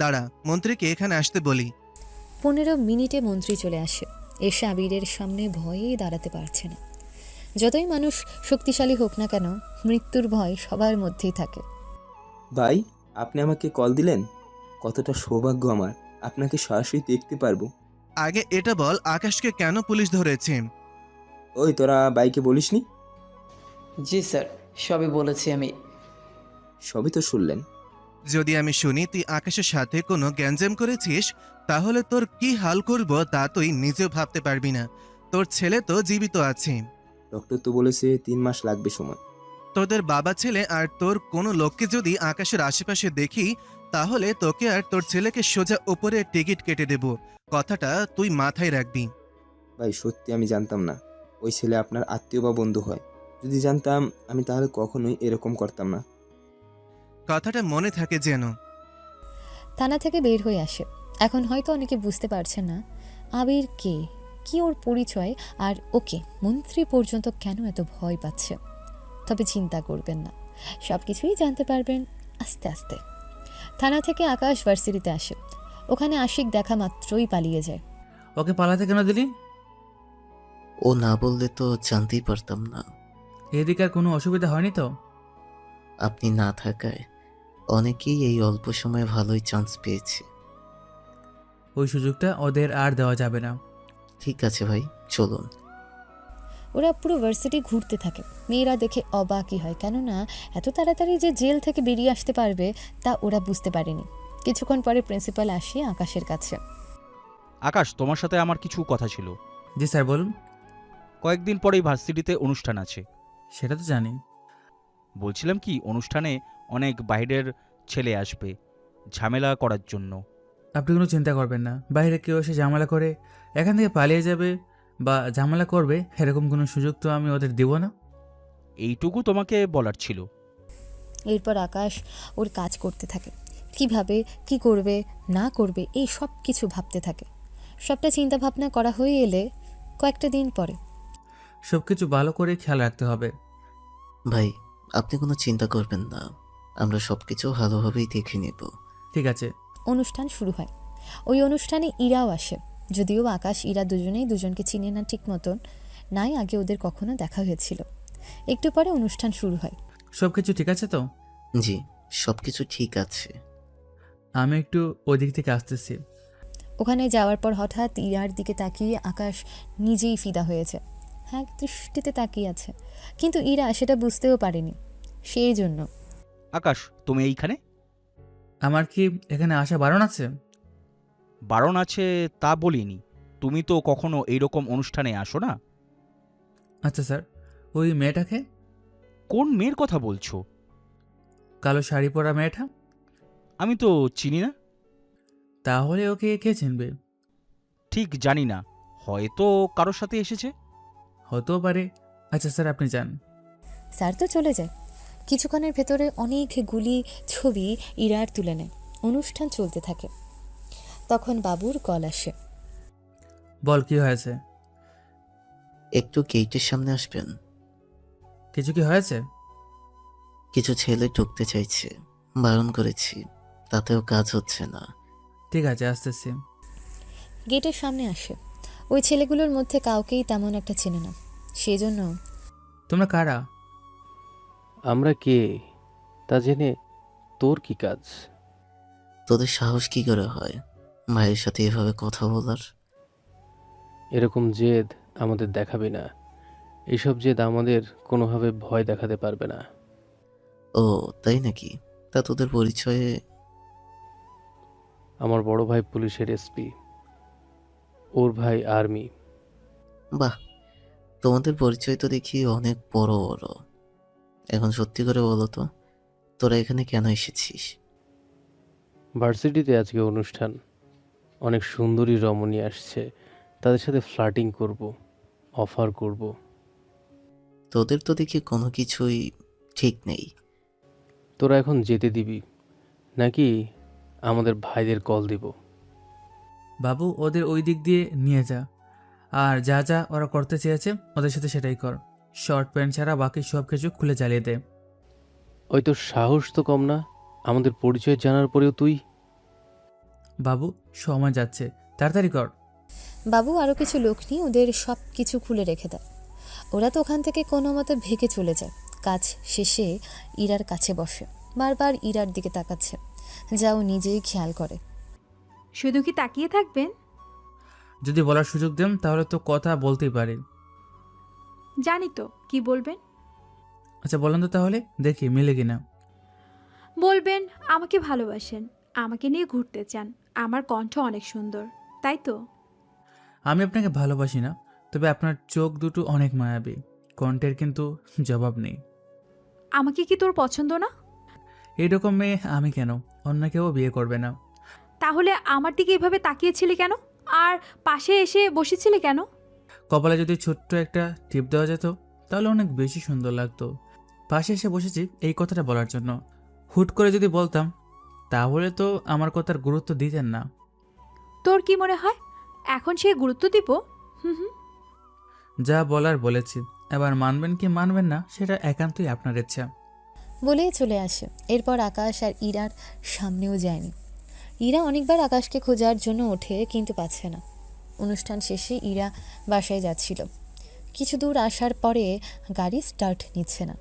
Speaker 14: দাঁড়া, মন্ত্রীকে এখানে আসতে বলি।
Speaker 3: 15 মিনিটে মন্ত্রী চলে আসে। এসে আবিরের সামনে ভয়েই দাঁড়াতে পারছে না। যতই মানুষ শক্তিশালী হোক না কেন, মৃত্যুর ভয় সবার মধ্যেই থাকে।
Speaker 7: ভাই, আপনি আমাকে কল দিলেন, কতটা সৌভাগ্য আমার, আপনাকে সরাসরি দেখতে পারবো।
Speaker 14: আগে এটা বল, আকাশকে কেন পুলিশ ধরেছে?
Speaker 7: ওই তোরা বাইকে বলিসনি?
Speaker 12: জি স্যার, সবই বলেছি আমি।
Speaker 7: সবই তো শুনলেন।
Speaker 14: যদি আমি শুনি তুই আকাশের সাথে কোনো গ্যাঞ্জাম করেছিস, তাহলে তোর কি হাল করব তা তুই নিজেও ভাবতে পারবি না। তোর ছেলে তো জীবিত আছে।
Speaker 7: ডক্টর তো বলেছে 3 মাস লাগবে সময়।
Speaker 14: তোদের বাবা ছেলে আর তোর কোনো লোককে যদি আকাশের আশেপাশে দেখি, তাহলে তোকে আর তোর ছেলেকে সোজা ওপরে টিকিট কেটে দেব। কথাটা তুই মাথায় রাখবি।
Speaker 7: ভাই সত্যি আমি জানতাম না ওই ছেলে আপনার আত্মীয় বা বন্ধু হয়। যদি জানতাম আমি তাহলে কখনোই এরকম করতাম না।
Speaker 14: কথাটা মনে থাকে যেন।
Speaker 3: থানা থেকে বের হয়ে আসে। এখন হয়তো অনেকে বুঝতে পারছে না আবির কে, কি ওর পরিচয়, আর ওকে মন্ত্রী পর্যন্ত কেন এত ভয় পাচ্ছে। তবে চিন্তা করবেন না, সব কিছুই জানতে পারবেন আস্তে আস্তে। থানা থেকে আকাশ ভার্সিটিতে আসে। ওখানে আশিক দেখা মাত্রই পালিয়ে যায়।
Speaker 2: ওকে পালাতে কেন দিলি?
Speaker 1: ও না বললে তো জানতেই পারতাম না।
Speaker 2: এদিকে আর কোনো অসুবিধা হয়নি তো?
Speaker 1: আপনি না থাকায় অনেকেই এই অল্প সময়ে ভালোই চান্স পেয়েছে।
Speaker 2: ওই সুযোগটা ওদের আর দেওয়া যাবে না।
Speaker 1: ঠিক আছে ভাই, চলুন।
Speaker 3: ওরা পুরো ভার্সিটি ঘুরতে থাকে। মেয়েরা দেখে অবাকই হয়, কেননা এত তাড়াতাড়ি যে জেল থেকে বেরিয়ে আসতে পারবে তা ওরা বুঝতে পারেনি। কিছুক্ষণ পরে প্রিন্সিপাল আসে আকাশের কাছে।
Speaker 6: আকাশ, তোমার সাথে আমার কিছু কথা ছিল।
Speaker 2: জি স্যার, বলুন।
Speaker 6: কয়েকদিন পরেই ভার্সিটিতে অনুষ্ঠান আছে।
Speaker 2: সেটা তো জানি।
Speaker 6: বলছিলাম কি, অনুষ্ঠানে অনেক বাইরের ছেলে আসবে ঝামেলা করার জন্য।
Speaker 2: আপনি কোনো চিন্তা করবেন না, বাইরে কেউ এসে ঝামেলা করে এখান থেকে পালিয়ে যাবে বা ঝামেলা করবে এরকম কোনো সুযোগ তো আমি ওদের দেব না।
Speaker 6: এইটুকু তোমাকে বলার ছিল।
Speaker 3: এরপর আকাশ ওর কাজ করতে থাকে। কিভাবে কি করবে না করবে এই সব কিছু ভাবতে থাকে। সবটা চিন্তা ভাবনা করা হয়ে এলে কয়েকটা দিন পরে
Speaker 2: সব কিছু ভালো করে খেয়াল রাখতে হবে।
Speaker 1: ভাই, আপনি কোনো চিন্তা করবেন না, আমরা সবকিছু ভালোভাবেই দেখে নেব।
Speaker 2: ঠিক আছে।
Speaker 3: অনুষ্ঠান শুরু হয়। ওই অনুষ্ঠানে ইরাও আসে। যদিও আকাশ ইরা দুজনেই দুজনকে চিনে না ঠিক মতন, নাই আগে ওদের কখনো দেখা হয়েছিল। একটু পরে অনুষ্ঠান শুরু হয়।
Speaker 2: সব কিছু ঠিক আছে তো?
Speaker 1: জি, সবকিছু ঠিক আছে।
Speaker 2: আমি একটু ওই দিক থেকে আসতেছি।
Speaker 3: ওখানে যাওয়ার পর হঠাৎ ইরার দিকে তাকিয়ে আকাশ নিজেই ফিদা হয়েছে। হ্যাঁ, দৃষ্টিতে তাকিয়ে আছে, কিন্তু ইরা সেটা বুঝতেও পারেনি। সেই জন্য
Speaker 6: আকাশ, তুমি এইখানে?
Speaker 2: আমার কি এখানে আসা বারণ আছে?
Speaker 6: বারণ আছে তা বলিনি, তুমি তো কখনো এইরকম অনুষ্ঠানে আসো না।
Speaker 2: আচ্ছা স্যার, ওই মেয়েটাকে?
Speaker 6: কোন মেয়ের কথা বলছো?
Speaker 2: কালো শাড়ি পরা মেয়েটা?
Speaker 6: আমি তো চিনি না।
Speaker 2: তাহলে ওকে কে চিনবে?
Speaker 6: ঠিক জানি না, হয়তো কারোর সাথে এসেছে।
Speaker 2: হতেও পারে। আচ্ছা স্যার, আপনি যান।
Speaker 3: স্যার তো চলে যায়। কিছুক্ষণের ভেতরে অনেকগুলি ছবি ইরার তুলে নেয়। অনুষ্ঠান চলতে থাকে। তখন বাবুর কল আসে।
Speaker 2: বল, কি হয়েছে?
Speaker 1: একটু গেটের সামনে আসবেন।
Speaker 2: কিছু কি হয়েছে?
Speaker 1: কিছু ছেলে ঢুকতে চাইছে, বারণ করেছি, তাতেও কাজ হচ্ছে না।
Speaker 2: ঠিক আছে, আসতেছি।
Speaker 3: গেটের সামনে আসে। ওই ছেলেগুলোর মধ্যে কাউকেই তেমন একটা চেনে না। সেজন্য
Speaker 2: তোমরা কারা?
Speaker 10: আমরা কে তা জেনে তোর কি কাজ?
Speaker 1: তোদের সাহস কি করে হয় ভাইয়ের সাথে এভাবে কথা বলার?
Speaker 10: এরকম জেদ আমাদের দেখাবি না। এইসব জেদ আমাদের কোনোভাবে ভয় দেখাতে পারবে না।
Speaker 1: ও তাই নাকি? তা তোদের পরিচয়ে?
Speaker 10: আমার বড় ভাই পুলিশের এসপি, ওর ভাই আর্মি।
Speaker 1: বাহ, তোমাদের পরিচয় তো দেখি অনেক বড় বড়। এখন সত্যি করে বলো তো, তোরা এখানে কেন এসেছিস?
Speaker 10: ভার্সিটিতে আজকে অনুষ্ঠান, অনেক সুন্দরী রমণী আসছে, তাদের সাথে ফ্লার্টিং করব, অফার করব।
Speaker 1: তোদের তো দেখি কোনো কিছুই ঠিক নেই।
Speaker 10: তোরা এখন যেতে দিবি নাকি আমাদের ভাইদের কল দিব?
Speaker 2: বাবু ওদের ওই দিক দিয়ে নিয়ে যা, আর যা যা ওরা করতে চেয়েছে ওদের সাথে সেটাই কর। শর্ট প্যান্ট ছাড়া বাকি সব কিছু খুলে জ্বালিয়ে দে।
Speaker 10: ওই তোর সাহস তো কম না, আমাদের পরিচয় জানার পরেও তুই।
Speaker 2: বাবু সময় যাচ্ছে, তাড়াতাড়ি কর।
Speaker 3: বাবু আরও কিছু লোক নিয়ে ওদের সব কিছু খুলে রেখে দেয়। ওরা তো ওখান থেকে কোনো মতে ভেগে চলে যায়। কাজ শেষে ইরার কাছে বসে, বারবার ইরার দিকে তাকাচ্ছে, যা ও নিজেই খেয়াল করে।
Speaker 13: শুধু কি তাকিয়ে থাকবেন?
Speaker 2: যদি বলার সুযোগ দেন তাহলে তো কথা বলতেই পারি।
Speaker 13: জানি তো কি বলবেন।
Speaker 2: আচ্ছা বলেন তো তাহলে, দেখি মিলে কিনা।
Speaker 13: বলবেন আমাকে ভালোবাসেন, আমাকে নিয়ে ঘুরতে চান, আমার কণ্ঠ অনেক সুন্দর, তাই তো?
Speaker 2: আমি আপনাকে ভালোবাসি না, তবে আপনার চোখ দুটো অনেক মায়াবী, কণ্ঠের কিন্তু জবাব নেই।
Speaker 13: আমাকে কি তোর পছন্দ না?
Speaker 2: এইরকম মেয়ে আমি কেন, অন্য কেউ বিয়ে করবে না।
Speaker 13: তাহলে আমার দিকে এভাবে তাকিয়েছিলি কেন? আর পাশে এসে বসেছিলি কেন?
Speaker 2: কপালে যদি ছোট্ট একটা টিপ দেওয়া যেত তাহলে অনেক বেশি সুন্দর লাগতো। পাশে এসে বসেছি এই কথাটা বলার জন্য। হুট করে যদি বলতাম তাহলে তো আমার কথার গুরুত্ব দিতেন না।
Speaker 13: তোর কি মনে হয় এখন সে গুরুত্ব দিব? হুম।
Speaker 2: যা বলার বলেছি, এবার মানবেন কি মানবেন না সেটা একান্তই আপনার ইচ্ছা।
Speaker 3: বলেই চলে আসে। এরপর আকাশ আর ইরার সামনেও যায়নি। ইরা অনেকবার আকাশকে খোঁজার জন্য ওঠে, কিন্তু পাচ্ছে না। অনুষ্ঠান শেষে ইরা বাসায় যাচ্ছিল। কিছু দূর আসার পরে গাড়ি স্টার্ট নিচ্ছে না।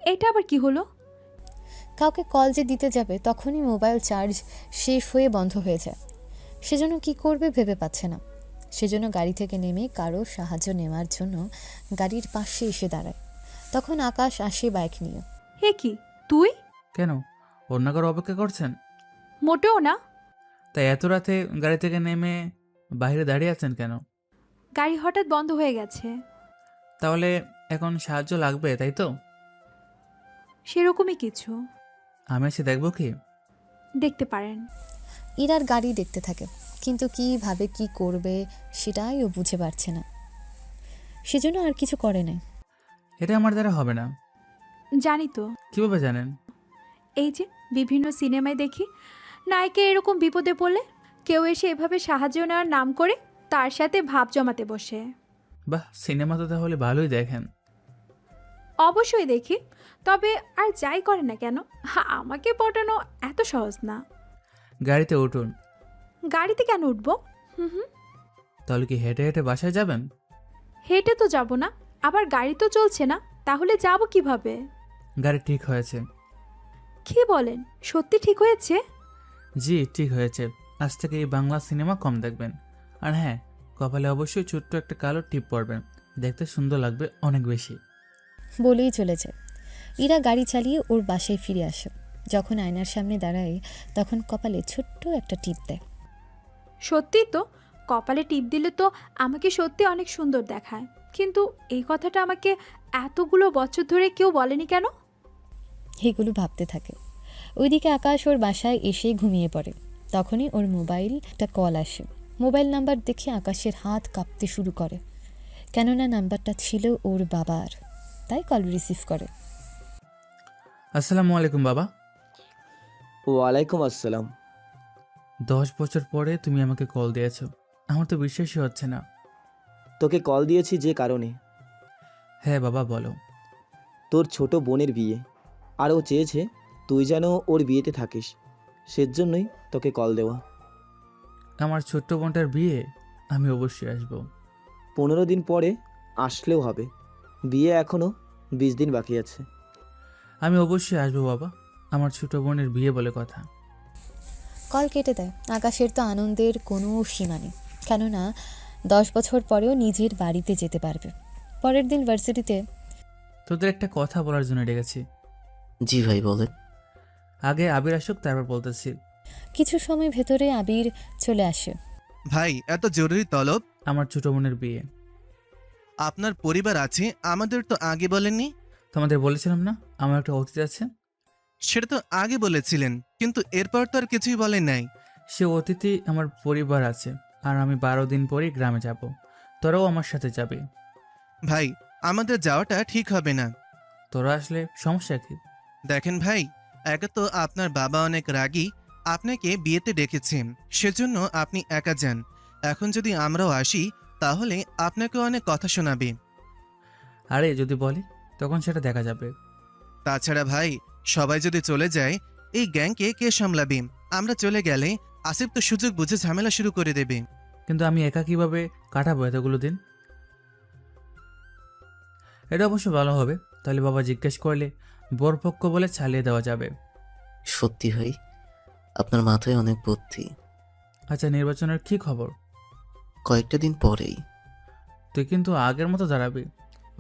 Speaker 13: এটা আবার কি হলো?
Speaker 3: কাউকে কল যে দিতে যাবে তখনই মোবাইল চার্জ শেষ হয়ে বন্ধ হয়ে যায়। সেজন্য কি করবে ভেবে পাচ্ছে না। সেজন্য গাড়ি থেকে নেমে কারো সাহায্য নেওয়ার জন্য গাড়ির পাশে এসে দাঁড়ায়। তখন আকাশ আসে বাইক নিয়ে।
Speaker 13: হে কি তুই?
Speaker 2: কেন, অন্য কারো অপেক্ষা করছেন?
Speaker 13: মোটেও না।
Speaker 2: তাই এত রাতে গাড়ি থেকে নেমে বাইরে দাঁড়িয়ে আছেন কেন?
Speaker 13: গাড়ি হঠাৎ বন্ধ হয়ে গেছে।
Speaker 2: তাহলে এখন সাহায্য লাগবে তাই তো?
Speaker 13: সেরকমই কিছু।
Speaker 2: আমি এসে দেখবো কি?
Speaker 13: দেখতে পারেন।
Speaker 3: ইরার গাড়ি দেখতে থাকে, কিন্তু কীভাবে কি করবে সেটাই ও বুঝে পারছে না। সেজন্য আর কিছু করে না।
Speaker 2: এটা আমার দ্বারা হবে না।
Speaker 13: জানি তো।
Speaker 2: কিভাবে জানেন?
Speaker 13: এই যে বিভিন্ন সিনেমায় দেখি নায়িকা এরকম বিপদে পড়লে কেউ এসে এভাবে সাহায্য নেওয়ার নাম করে তার সাথে ভাব জমাতে বসে।
Speaker 2: বাহ, সিনেমা তো তাহলে ভালোই দেখেন।
Speaker 13: অবশ্যই দেখি, তবে আর যাই করে না কেন আমাকে পটানো এত সহজ না।
Speaker 2: গাড়িতে উঠুন।
Speaker 13: গাড়িতে কেন উঠবো? হুম।
Speaker 2: তাহলে কি হেঁটে হেঁটে বাসায় যাবেন?
Speaker 13: হেঁটে তো যাব না, আবার গাড়ি তো চলছে না, তাহলে যাব কিভাবে?
Speaker 2: গাড়ি ঠিক হয়েছে।
Speaker 13: কি বলেন, সত্যি ঠিক হয়েছে?
Speaker 2: জি ঠিক হয়েছে। আজ থেকে এই বাংলা সিনেমা কম দেখবেন। আর হ্যাঁ, কপালে অবশ্যই ছোট্ট একটা কালো টিপ পরবেন, দেখতে সুন্দর লাগবে অনেক বেশি।
Speaker 3: বলেই চলে যায়। ইরা গাড়ি চালিয়ে ওর বাসায় ফিরে আসে। যখন আয়নার সামনে দাঁড়ায় তখন কপালে ছোট্ট একটা টিপ দেয়।
Speaker 13: সত্যি তো, কপালে টিপ দিলে তো আমাকে সত্যি অনেক সুন্দর দেখায়, কিন্তু এই কথাটা আমাকে এতগুলো বছর ধরে কেউ বলেনি কেন?
Speaker 3: এগুলো ভাবতে থাকে। ওইদিকে আকাশ ওর বাসায় এসেই ঘুমিয়ে পড়ে। তখনই ওর মোবাইলটা কল আসে। মোবাইল নাম্বার দেখে আকাশের হাত কাঁপতে শুরু করে, কেননা নাম্বারটা ছিল ওর বাবার। তাই কল রিসিভ করে।
Speaker 2: আসসালামু আলাইকুম বাবা।
Speaker 15: ওয়ালাইকুম আসসালাম।
Speaker 2: 10 বছর পরে তুমি আমাকে কল দিয়েছো, আমার তো বিশ্বাসই হচ্ছে না।
Speaker 15: তোকে কল দিয়েছি যে কারণে।
Speaker 2: হ্যাঁ বাবা বলো।
Speaker 15: তোর ছোট বোনের বিয়ে, আর ও চেয়েছে তুই যেন ওর বিয়েতে থাকিস, সেজন্যই তোকে কল দেওয়া।
Speaker 2: আমার ছোট্ট বোনটার বিয়ে? আমি অবশ্যই আসবো।
Speaker 15: 15 দিন পরে আসলেও হবে, বিয়ে এখনও 20 দিন বাকি আছে।
Speaker 2: আমি অবশ্যই আসবো বাবা, আমার ছোট বোনের বিয়ে বলে কথা।
Speaker 3: কল কেটে দেয়। আকাশের তো আনন্দের কোনো সীমা নেই, কেননা 10 বছর পরেও নিজের বাড়িতে যেতে পারবে। পরের দিন ভার্সিটিতে
Speaker 2: তোদের একটা কথা বলার জন্য ডেকেছি।
Speaker 1: জি ভাই বলেন।
Speaker 2: আগে আবির আসুক, তারপর বলতেছি।
Speaker 3: কিছু সময় ভেতরে আবির চলে আসে।
Speaker 14: ভাই, এত জরুরি তলব?
Speaker 2: আমার ছোট বোনের বিয়ে।
Speaker 14: আপনার পরিবার আছে, আমাদের তো আগে বলেননি।
Speaker 2: তোমাদের বলেছিলাম না আমার একটা অতিথি আছে?
Speaker 14: সেটা তো আগে বলেছিলেন, কিন্তু এরপর তো আর কিছুই বলেন নাই।
Speaker 2: সে অতিথি আমার পরিবার আছে, আর আমি 12 দিন পরেই গ্রামে যাব। তোরাও আমার সাথে যাবে।
Speaker 14: ভাই, আমাদের যাওয়াটা ঠিক হবে না।
Speaker 2: তোরা আসলে সমস্যা কি?
Speaker 14: দেখেন ভাই, একে তো আপনার বাবা অনেক রাগী, আপনাকে বিয়েতে ডেকেছেন, সেজন্য আপনি একা যান। এখন যদি আমরাও আসি তাহলে আপনাকে অনেক কথা শোনাবে।
Speaker 2: আরে যদি বলি, তখন সেটা দেখা যাবে।
Speaker 14: তাছাড়া ভাই, সবাই যদি চলে যায় এই গ্যাংকে কে সামলাবে? আমরা চলে গেলে আসিফ তো সুযোগ বুঝে ঝামেলা শুরু করে দেবে।
Speaker 2: কিন্তু আমি একা কিভাবে কাটাবো এতগুলো দিন? এটা অবশ্য ভালো হবে, তাহলে বাবা জিজ্ঞেস করলে বরপক্ষ বলে চালিয়ে দেওয়া যাবে।
Speaker 1: সত্যি ভাই, আপনার মাথায় অনেক বুদ্ধি।
Speaker 2: আচ্ছা, নির্বাচনের কি খবর?
Speaker 1: কয়েকটা দিন পরেই।
Speaker 2: তুই কিন্তু আগের মতো দাঁড়াবি।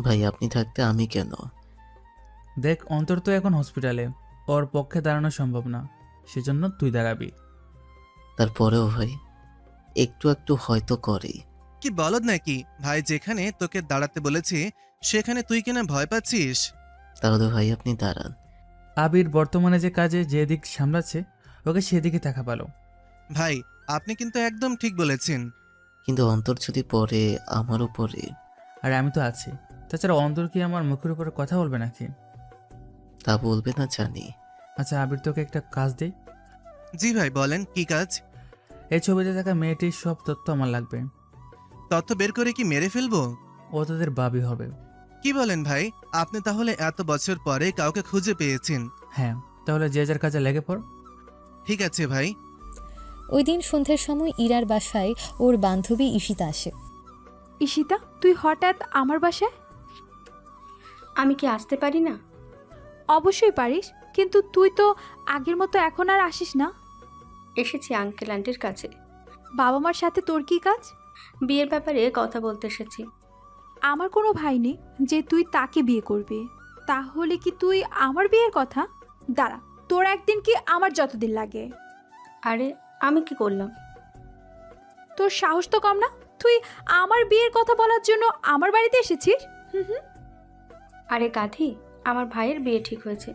Speaker 1: ভাই, আপনি থাকতে আমি কেন?
Speaker 2: দেখ, অন্তর তো এখন হসপিটালে, ওর পক্ষে দাঁড়ানো সম্ভব না, সেজন্য তুই দাঁড়াবি।
Speaker 1: তারপরেও ভাই, একটু একটু হয়তো করেই।
Speaker 14: কি বলদ নাকি? ভাই যেখানে তোকে দাঁড়াতে বলেছে সেখানে তুই কিনা ভয় পাচ্ছিস?
Speaker 1: তাহলে ভাই আপনি দাঁড়ান।
Speaker 2: আবির বর্তমানে যে কাজে যে দিক সামলাচ্ছে, ওকে সেদিকে থাকা ভালো।
Speaker 14: ভাই, আপনি কিন্তু একদম ঠিক বলেছেন।
Speaker 1: কিন্তু অন্তর যদি পরে আমার উপরে।
Speaker 2: আর আমি তো আছি। তাছাড়া অন্তর কি আমার মুখের উপরে কথা বলবে নাকি?
Speaker 1: তা বলবে না জানি।
Speaker 2: আচ্ছা আবির, তোকে একটা কাজ দেই।
Speaker 14: জি ভাই বলেন, কি কাজ?
Speaker 2: এই ছবিতে থাকা মেয়েটির সব তথ্য আমার লাগবে।
Speaker 14: তথ্য বের করে কি মেরে ফেলবো?
Speaker 2: ও তোদের বাবি হবে।
Speaker 14: কি বলেন ভাই? আপনি তাহলে এত বছর পরে কাউকে খুঁজে পেয়েছেন?
Speaker 2: হ্যাঁ, তাহলে যে যার কাজে লেগে পড়।
Speaker 14: ঠিক আছে ভাই।
Speaker 3: ওই দিন সন্ধ্যের সময় ইরার বাসায় ওর বান্ধবী ঈশিতা আসে।
Speaker 13: ঈশিতা, তুই হঠাৎ আমার বাসায়?
Speaker 16: আমি কি আসতে পারি না?
Speaker 13: অবশ্যই পারিস, কিন্তু তুই তো আগের মতো এখন আর আসিস না।
Speaker 16: এসেছি আঙ্কেল আন্টির কাছে।
Speaker 13: বাবা মার সাথে তোর কি কাজ?
Speaker 16: বিয়ের ব্যাপারে কথা বলতে এসেছি।
Speaker 13: আমার কোনো ভাই নেই যে তুই তাকে বিয়ে করবি। তাহলে কি তুই আমার বিয়ের কথা? দাঁড়া, তোর একদিন কি আমার যতদিন লাগে।
Speaker 16: আরে আমি কি করলাম?
Speaker 13: তোর সাহস তো কম না, তুই আমার বিয়ের কথা বলার জন্য আমার বাড়িতে এসেছিস?
Speaker 16: আরে গাধি, আমার ভাইয়ের বিয়ে ঠিক হয়েছে,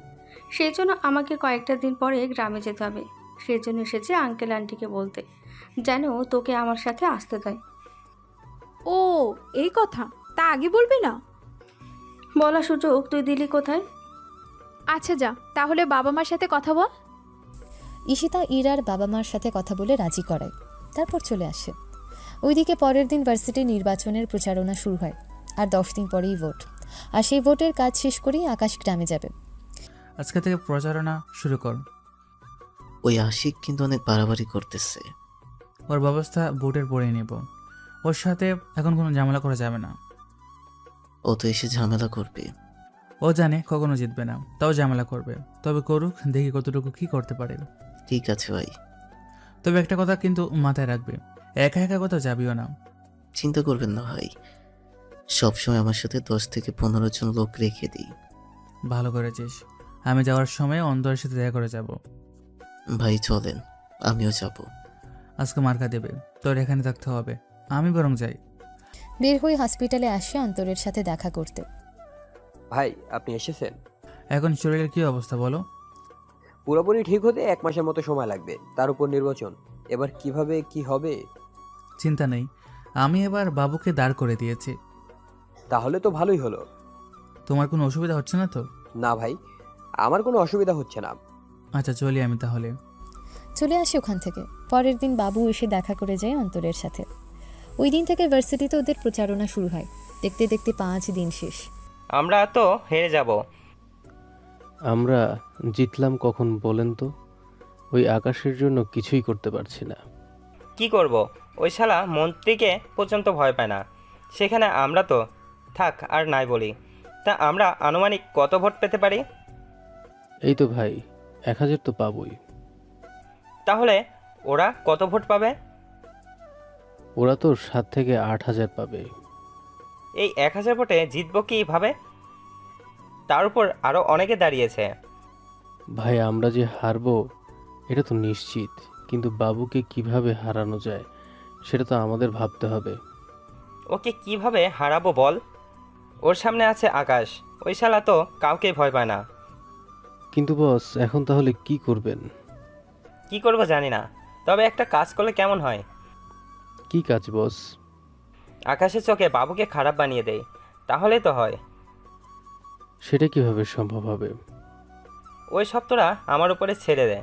Speaker 16: সেই জন্য আমাকে কয়েকটা দিন পরে গ্রামে যেতে হবে। সেই জন্য এসেছে আঙ্কেল আন্টিকে বলতে, যেন তোকে আমার সাথে আসতে দেয়।
Speaker 13: ও, এই কথা, তা আগে বলবি না?
Speaker 16: বলা সুযোগ তুই দিলি কোথায়?
Speaker 13: আচ্ছা যা, তাহলে বাবা মার সাথে কথা বল।
Speaker 3: ঈশিতা ইরার বাবা মার সাথে কথা বলে রাজি করায়, তারপর চলে আসে। ওইদিকে পরের দিন ভার্সিটি নির্বাচনের প্রচারণা শুরু হয়, আর 10 দিন পরেই ভোট। আর সেই ভোটের কাজ শেষ করেই আকাশ গ্রামে যাবে।
Speaker 2: আজকে থেকে প্রচারণা শুরু কর।
Speaker 1: ওই আশিক কিন্তু অনেক বাড়াবাড়ি করতেছে।
Speaker 2: ওর ব্যবস্থা ভোটের পরেই নেব। ওর সাথে এখন কোনো ঝামেলা করা যাবে না।
Speaker 1: ও তো এসে ঝামেলা করবে।
Speaker 2: ও জানে কখনো জিতবে না, তাও ঝামেলা করবে। তবে করুক, দেখি কতটুকু কি করতে পারে।
Speaker 1: ঠিক আছে ভাই।
Speaker 2: তবে একটা কথা কিন্তু মাথায় রাখবে, একা একা কোথাও যাবিও না।
Speaker 1: চিন্তা করবেন না ভাই, সবসময় আমার সাথে 10 থেকে 15 জন লোক রেখে দিই।
Speaker 2: ভালো করেছিস। আমি যাওয়ার সময় অন্তরের সাথে দেখা করে যাব।
Speaker 1: ভাই চলেন, আমিও যাব।
Speaker 2: আজকে মার্কা দেবে, তোর এখানে থাকতে হবে। আমি বরং যাই।
Speaker 3: বের হয়ে হসপিটালে আসে অন্তরের সাথে দেখা করতে।
Speaker 5: ভাই, আপনি এসেছেন?
Speaker 2: এখন শরীরের কি অবস্থা বলো?
Speaker 5: পুরোপুরি ঠিক হতে 1 মাসের মতো সময় লাগবে, তার উপর নির্বাচন। এবার কিভাবে কি হবে?
Speaker 2: চিন্তা নেই, আমি এবার বাবুকে দাঁড় করে দিয়েছি।
Speaker 5: তাহলে তো ভালোই হলো।
Speaker 2: তোমার কোনো অসুবিধা হচ্ছে না তো?
Speaker 5: না ভাই, আমার কোনো অসুবিধা হচ্ছে না।
Speaker 2: আচ্ছা চলি আমি তাহলে।
Speaker 3: চলে আসে ওখান থেকে। পরের দিন বাবু এসে দেখা করে যায় অন্তরের সাথে। ওই দিন থেকে ভার্সিটিতে ওদের প্রচারণা শুরু হয়। দেখতে দেখতে 5 দিন শেষ।
Speaker 11: আমরা তো হেরে যাব।
Speaker 10: আমরা জিতলাম কখন বলেন তো? ওই আকাশের জন্য কিছুই করতে পারছি না।
Speaker 11: কি করব? ওই শালা মন্ত্রীকে পর্যন্ত ভয় পায় না, সেখানে আমরা তো থাক আর নাই বলি। তা আমরা আনুমানিক কত ভোট পেতে পারি?
Speaker 10: এই তো ভাই, 1000 তো পাবই।
Speaker 11: তাহলে ওরা কত ভোট পাবে?
Speaker 10: ওরা তো 7 থেকে 8 হাজার পাবে।
Speaker 11: এই 1000 ভোটে জিতবো কীভাবে? তার উপর আরও অনেকে দাঁড়িয়েছে।
Speaker 10: ভাই আমরা যে হারবো এটা তো নিশ্চিত, কিন্তু বাবুকে কিভাবে হারানো যায় সেটা তো আমাদের ভাবতে হবে।
Speaker 11: ওকে কিভাবে হারাবো বল? ওর সামনে আছে আকাশ, ওই শালা তো কাউকে ভয় পায় না।
Speaker 10: কিন্তু বস এখন তাহলে কি করবেন?
Speaker 11: কি করবো জানি না, তবে একটা কাজ করলে কেমন হয়?
Speaker 10: কি কাজ বস?
Speaker 11: আকাশের চোখে বাবুকে খারাপ বানিয়ে দেয়, তাহলে তো হয়।
Speaker 10: সেটা কিভাবে সম্ভব হবে?
Speaker 11: ওই সব তোরা আমার উপরে ছেড়ে দে।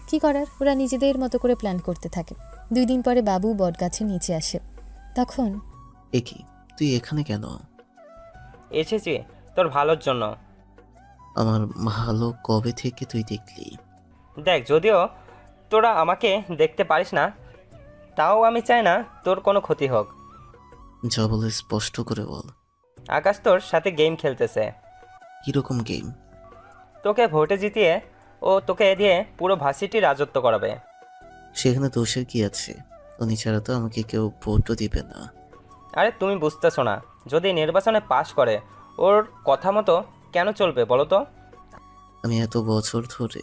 Speaker 3: কি করার, ওরা নিজেদের মতো করে প্ল্যান করতে থাকে। 2 দিন পরে বাবু বটগাছের নিচে আসে। তখন
Speaker 1: এ কি, তুই এখানে কেন?
Speaker 11: এসেছি তোর ভালোর জন্য।
Speaker 1: আমার ভালো কবে থেকে তুই দেখলি?
Speaker 11: দেখ, যদিও তোরা আমাকে দেখতে পারিস না, তাও আমি চাই না তোর কোনো ক্ষতি হোক।
Speaker 1: যা বলে স্পষ্ট করে বল।
Speaker 11: আকাশ তোর সাথে গেম খেলতেছে।
Speaker 1: কিরকম গেম?
Speaker 11: তোকে ভোটে জিতিয়ে ও তোকে দিয়ে পুরো ভার্সিটি রাজত্ব করাবে।
Speaker 1: সেখানে দোষের কি আছে? উনি ছাড়া তো আমাকে কেউ ভোটও দিবে না।
Speaker 11: আরে তুমি বুঝতেছো না, যদি নির্বাচনে পাশ করে ওর কথা মতো কেন চলবে বলো তো?
Speaker 1: আমি এত বছর ধরে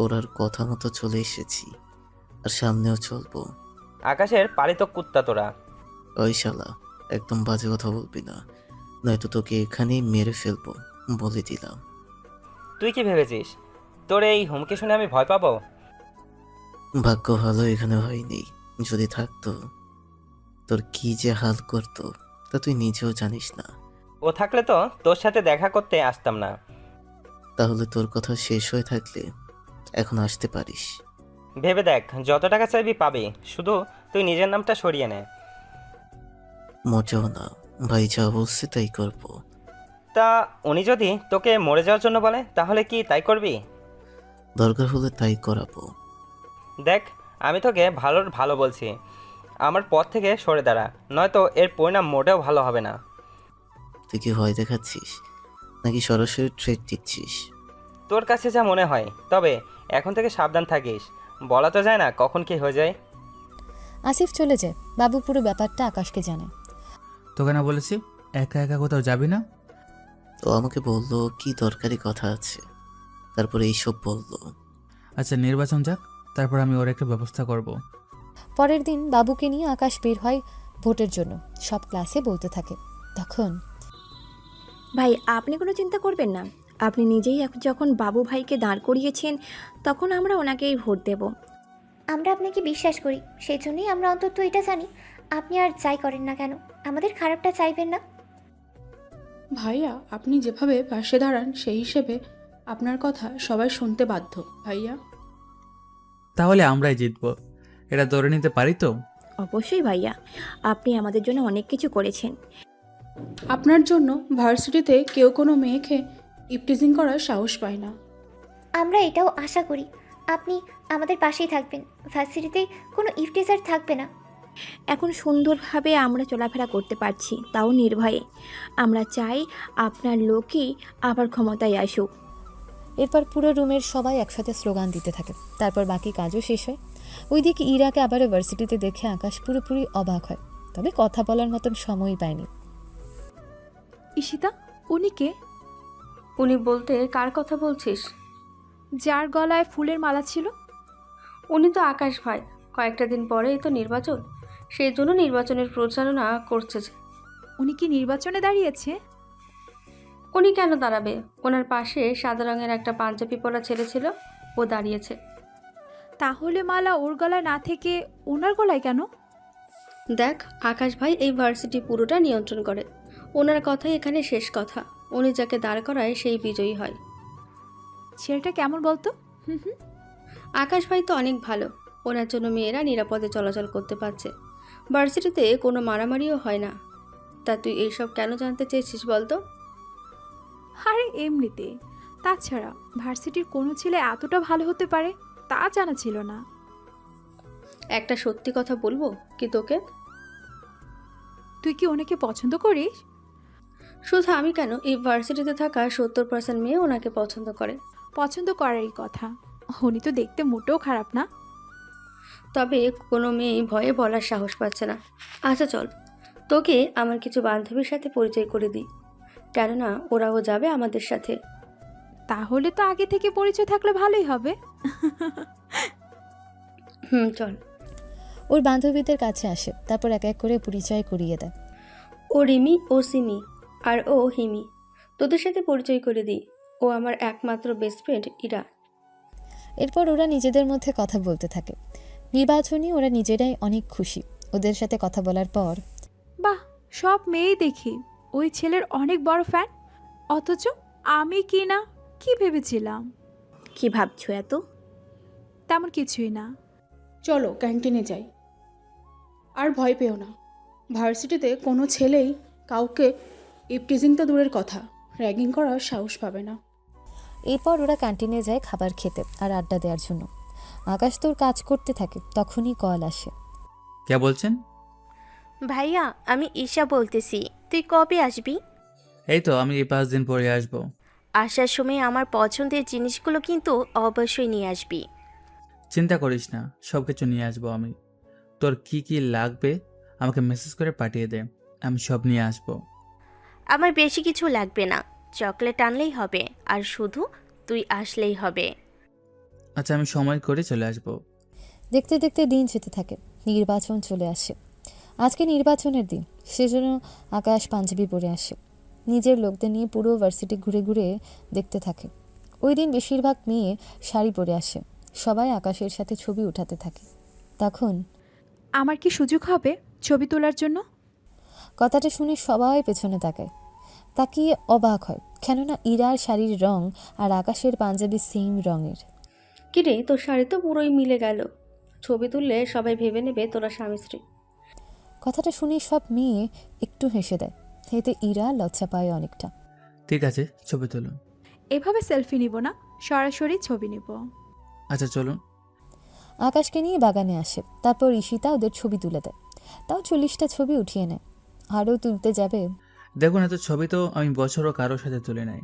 Speaker 1: ওর আর কথা মতো চলে এসেছি, আর সামনেও চলবো।
Speaker 11: আকাশের পালিত কুত্তা তোরা।
Speaker 1: ওই শালা, একদম বাজে কথা বলবি না, নয়তো তোকে এখানেই মেরে ফেলবো, বলে দিলাম।
Speaker 11: তুই কি ভেবেছিস তোর এই হুমকি শুনে আমি ভয় পাবো?
Speaker 1: ভাগ্য ভালো এখানে হয়নি, যদি থাকতো তোর কি যে হাল করতো তা তুই নিজেও জানিস না।
Speaker 11: ও থাকলে তো তোর সাথে দেখা করতে আসতাম না।
Speaker 1: তাহলে তোর কথা শেষ হয়ে থাকলে এখন আসতে পারিস।
Speaker 11: ভেবে দেখ, যত টাকা চাইবি পাবি, শুধু তুই নিজের নামটা সরিয়ে নে।
Speaker 1: মোটেও না ভাই, যা বলছে তাই করবো।
Speaker 11: তা উনি যদি তোকে মরে যাওয়ার জন্য বলে তাহলে কি তাই করবি?
Speaker 1: দরকার হলে তাই করাবো।
Speaker 11: দেখ, আমি তোকে ভালোর ভালো বলছি, আমার পথ থেকে সরে দাঁড়া, নয়তো এর পরিণাম মোটেও ভালো হবে না।
Speaker 1: তুই কি ভয় দেখাচ্ছিস নাকি সরাসরি ট্রেড দিচ্ছিস?
Speaker 11: তোর কাছে যা মনে হয়, তবে এখন থেকে সাবধান থাকিস, বলা তো যায় না কখন কি হয়ে যায়।
Speaker 3: আসিফ চলে যায়। বাবু পুরো ব্যাপারটা আকাশকে জানায়।
Speaker 2: তোকে না বলেছি একা একা কোথাও যাবি না?
Speaker 1: তো আমাকে বললো কি দরকারি কথা আছে, তারপরে এইসব বললো।
Speaker 2: আচ্ছা নির্বাচন যাক, তারপর আমি ওর একটা ব্যবস্থা করব।
Speaker 3: পরের দিন বাবুকে নিয়ে আকাশ বের হয় ভোটের জন্য। সব ক্লাসে বলতে থাকে। তখন
Speaker 17: ভাই আপনি কোনো চিন্তা করবেন না, আপনি নিজেই যখন বাবু ভাইকে দাঁড় করিয়েছেন তখন আমরা ওনাকেই ভোট দেব।
Speaker 18: আমরা আপনাকে বিশ্বাস করি, সেই জন্যই আমরা অন্তত এটা জানি আপনি আর যাই করেন না কেন আমাদের খারাপটা চাইবেন না।
Speaker 19: ভাইয়া আপনি যেভাবে পাশে দাঁড়ান সেই হিসেবে আপনার কথা সবাই শুনতে বাধ্য ভাইয়া।
Speaker 2: তাহলে আমরাই জিতবো, এটা ধরে নিতে পারি তো?
Speaker 17: অবশ্যই ভাইয়া, আপনি আমাদের জন্য অনেক কিছু করেছেন।
Speaker 19: আপনার জন্য ভার্সিটিতে কেউ কোনো মেয়েকে ইপটিজিং করার সাহস পায় না।
Speaker 18: আমরা এটাও আশা করি আপনি আমাদের পাশেই থাকবেন, ভার্সিটিতে কোনো ইফটিজার থাকবে না।
Speaker 17: এখন সুন্দরভাবে আমরা চলাফেরা করতে পারছি, তাও নির্ভয়ে। আমরা চাই আপনার লোকই আবার ক্ষমতায় আসুক।
Speaker 3: এরপর পুরো রুমের সবাই একসাথে স্লোগান দিতে থাকে। তারপর বাকি কাজও শেষ হয়। ওইদিকে ইরাকে আবারও ভার্সিটিতে দেখে আকাশ পুরোপুরি অবাক হয়, তবে কথা বলার মতন সময়ই পায়নি।
Speaker 13: ঈশিতা, উনি কে?
Speaker 16: উনি বলতে কার কথা বলছিস?
Speaker 13: যার গলায় ফুলের মালা ছিল?
Speaker 16: উনি তো আকাশ ভাই, কয়েকটা দিন পরেই তো নির্বাচন, সেই জন্য নির্বাচনের প্রচারণা করছে।
Speaker 13: উনি কি নির্বাচনে দাঁড়িয়েছে?
Speaker 16: উনি কেন দাঁড়াবে? ওনার পাশে সাদা রঙের একটা পাঞ্জাবি পরা ছেলে ছিল, ও দাঁড়িয়েছে।
Speaker 13: তাহলে মালা ওর গলায় না থেকে ওনার গলায় কেন?
Speaker 16: দেখ, আকাশ ভাই এই ভার্সিটি পুরোটা নিয়ন্ত্রণ করে, ওনার কথাই এখানে শেষ কথা। উনি যাকে দাঁড় করায় সেই বিজয়ী হয়।
Speaker 13: ছেলেটা কেমন বলতো?
Speaker 16: আকাশ ভাই তো অনেক ভালো, ওনার জন্য মেয়েরা নিরাপদে চলাচল করতে পারছে, ভার্সিটিতে কোনো মারামারিও হয় না। তা তুই এইসব কেন জানতে চেয়েছিস বলতো?
Speaker 13: আরে এমনিতে, তাছাড়া ভার্সিটির কোনো ছেলে এতটা ভালো হতে পারে তা জানা ছিল না।
Speaker 16: একটা সত্যি কথা বলবো কি তোকে?
Speaker 13: তুই কি ওনাকে পছন্দ করিস?
Speaker 16: শুধু আমি কেন, এই ভার্সিটিতে থাকা 70% মেয়ে ওনাকে পছন্দ করে।
Speaker 13: পছন্দ করারই কথা, উনি তো দেখতে মোটেও খারাপ না।
Speaker 16: তবে কোনো মেয়ে ভয়ে বলার সাহস পাচ্ছে না। আচ্ছা চল, তোকে আমার কিছু বান্ধবীর সাথে পরিচয় করে দিই, কেননা ওরাও যাবে আমাদের সাথে।
Speaker 13: তাহলে তো আগে থেকে পরিচয় থাকলে ভালোই হবে।
Speaker 16: চল।
Speaker 3: ওর বান্ধবীদের কাছে আসে, তারপর এক এক করে পরিচয় করিয়ে দেয়।
Speaker 16: ও রিমি, ও সিমি, আর ও হিমি। তোদের সাথে পরিচয় করে দিই, ও আমার একমাত্র বেস্ট ফ্রেন্ড ইরা।
Speaker 3: এরপর ওরা নিজেদের মধ্যে কথা বলতে থাকে। নির্বাচনী ওরা নিজেরাই অনেক খুশি ওদের সাথে কথা বলার পর।
Speaker 13: বাহ, সব মেয়েই দেখি ওই ছেলের অনেক বড় ফ্যান, অথচ আমি কি না কি ভেবেছিলাম।
Speaker 17: কি ভাবছো এত?
Speaker 13: তেমন কিছুই না।
Speaker 19: চলো ক্যান্টিনে যাই। আর ভয় পেও না, ভার্সিটিতে কোনো ছেলেই কাউকে ইপটিজিং তো দূরের কথা, র্যাগিং করার সাহস পাবে না।
Speaker 3: এরপর ওরা ক্যান্টিনে যায় খাবার খেতে আর আড্ডা দেওয়ার জন্য। আকাশ তোর কাজ করতে থাকে, তখনই কল আসে।
Speaker 2: কে বলছেন?
Speaker 17: ভাইয়া, আমি ঈশা বলতেছি। তুই কবে আসবি?
Speaker 2: এই তো আমি এই 5 দিন পরে আসবো।
Speaker 17: আসার সময় আমার পছন্দের জিনিসগুলো কিন্তু অবশ্যই নিয়ে আসবি।
Speaker 2: চিন্তা করিস না, সব কিছু নিয়ে আসবো আমি। তোর কি কি লাগবে আমাকে মেসেজ করে পাঠিয়ে দে, আমি সব নিয়ে আসবো।
Speaker 17: আমার বেশি কিছু লাগবে না, চকলেট আনলেই হবে, আর শুধু তুই আসলেই হবে।
Speaker 2: আচ্ছা, আমি সময় করে চলে আসবো।
Speaker 3: দেখতে দেখতে দিন যেতে থাকে। নির্বাচন চলে আসে। আজকে নির্বাচনের দিন, সেজন্য আকাশ পাঞ্জাবি পরে আসে। নিজের লোকদের নিয়ে পুরো ভার্সিটি ঘুরে ঘুরে দেখতে থাকে। ওই দিন বেশিরভাগ মেয়ে শাড়ি পরে আসে। সবাই আকাশের সাথে ছবি উঠাতে থাকে। তখন
Speaker 13: আমার কি সুযোগ হবে ছবি তোলার জন্য?
Speaker 3: কথাটা শুনে সবাই পেছনে তাকায়। তাকিয়ে অবাক হয়, কেননা ইরার শাড়ির রং আর আকাশের পাঞ্জাবি সেম রঙের।
Speaker 16: কিরে, তোর শাড়ি তো পুরোই মিলে গেল। ছবি তুললে সবাই ভেবে নেবে তোরা স্বামী স্ত্রী।
Speaker 3: কথাটা শুনে সব মেয়ে একটু হেসে দেয়। এতে ইরা লজ্জা পায় অনেকটা।
Speaker 2: ঠিক আছে, ছবি তুলুন।
Speaker 13: এভাবে সেলফি নিব না, সরাসরি ছবি নিব।
Speaker 2: আচ্ছা চলুন।
Speaker 3: আকাশকে নিয়ে বাগানে আসে। তারপর ঈশিতা ওদের ছবি তুলে দেয়। তাও 40টা ছবি উঠিয়ে নেয়। আরও তুলতে যাবে।
Speaker 2: দেখুন, এত ছবি তো আমি বছরও কারোর সাথে তুলে নাই।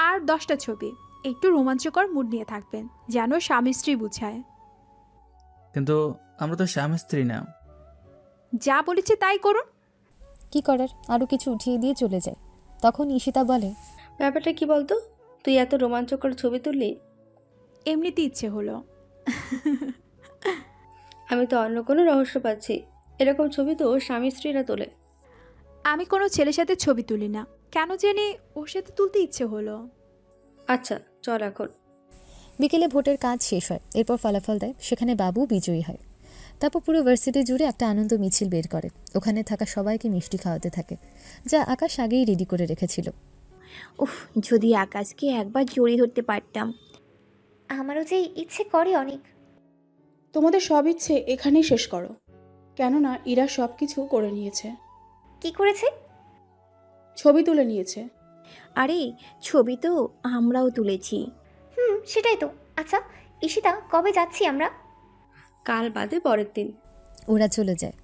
Speaker 13: আর 10টা ছবি, একটু রোমাঞ্চকর মুড নিয়ে থাকবেন, যেন স্বামী স্ত্রী বুঝায়।
Speaker 2: কিন্তু আমরা তো স্বামী স্ত্রী না।
Speaker 13: যা বলেছি তাই করুন।
Speaker 3: কি করার, আরও কিছু উঠিয়ে দিয়ে চলে যায়। তখন ঈশিতা বলে,
Speaker 16: ব্যাপারটা কি বলতো, তুই এত রোমাঞ্চকর ছবি তুললি?
Speaker 13: এমনিতে ইচ্ছে হলো।
Speaker 16: আমি তো অন্য কোনো রহস্য পাচ্ছি। এরকম ছবি তো স্বামী স্ত্রীরা তোলে।
Speaker 13: আমি কোনো ছেলের সাথে ছবি তুলি না, কেন জানি ওর সাথে তুলতে ইচ্ছে হলো।
Speaker 16: আচ্ছা চল এখন।
Speaker 3: বিকেলে ভোটের কাজ শেষ হয়। এরপর ফলাফল দেয়, সেখানে বাবু বিজয়ী হয়। তারপর পুরো ভার্সিটি জুড়ে একটা আনন্দ মিছিল বের করে। ওখানে থাকা সবাইকে মিষ্টি খাওয়াতে থাকে, যা আকাশ আগেই রেডি করে রেখেছিল।
Speaker 17: উফ, যদি আকাশকে একবার জড়িয়ে ধরতে পারতাম।
Speaker 18: আমারও যে ইচ্ছে করে অনেক।
Speaker 19: তোমাদের সব ইচ্ছে এখানেই শেষ করো, কেননা ইরা সব কিছু করে নিয়েছে।
Speaker 18: কি করেছে?
Speaker 19: ছবি তুলে নিয়েছে।
Speaker 17: আরে ছবি তো আমরাও তুলেছি।
Speaker 18: সেটাই তো। আচ্ছা ঈশিতা, কবে যাচ্ছি আমরা?
Speaker 16: কাল বাদে পরের দিন।
Speaker 3: ওরা চলে যায়।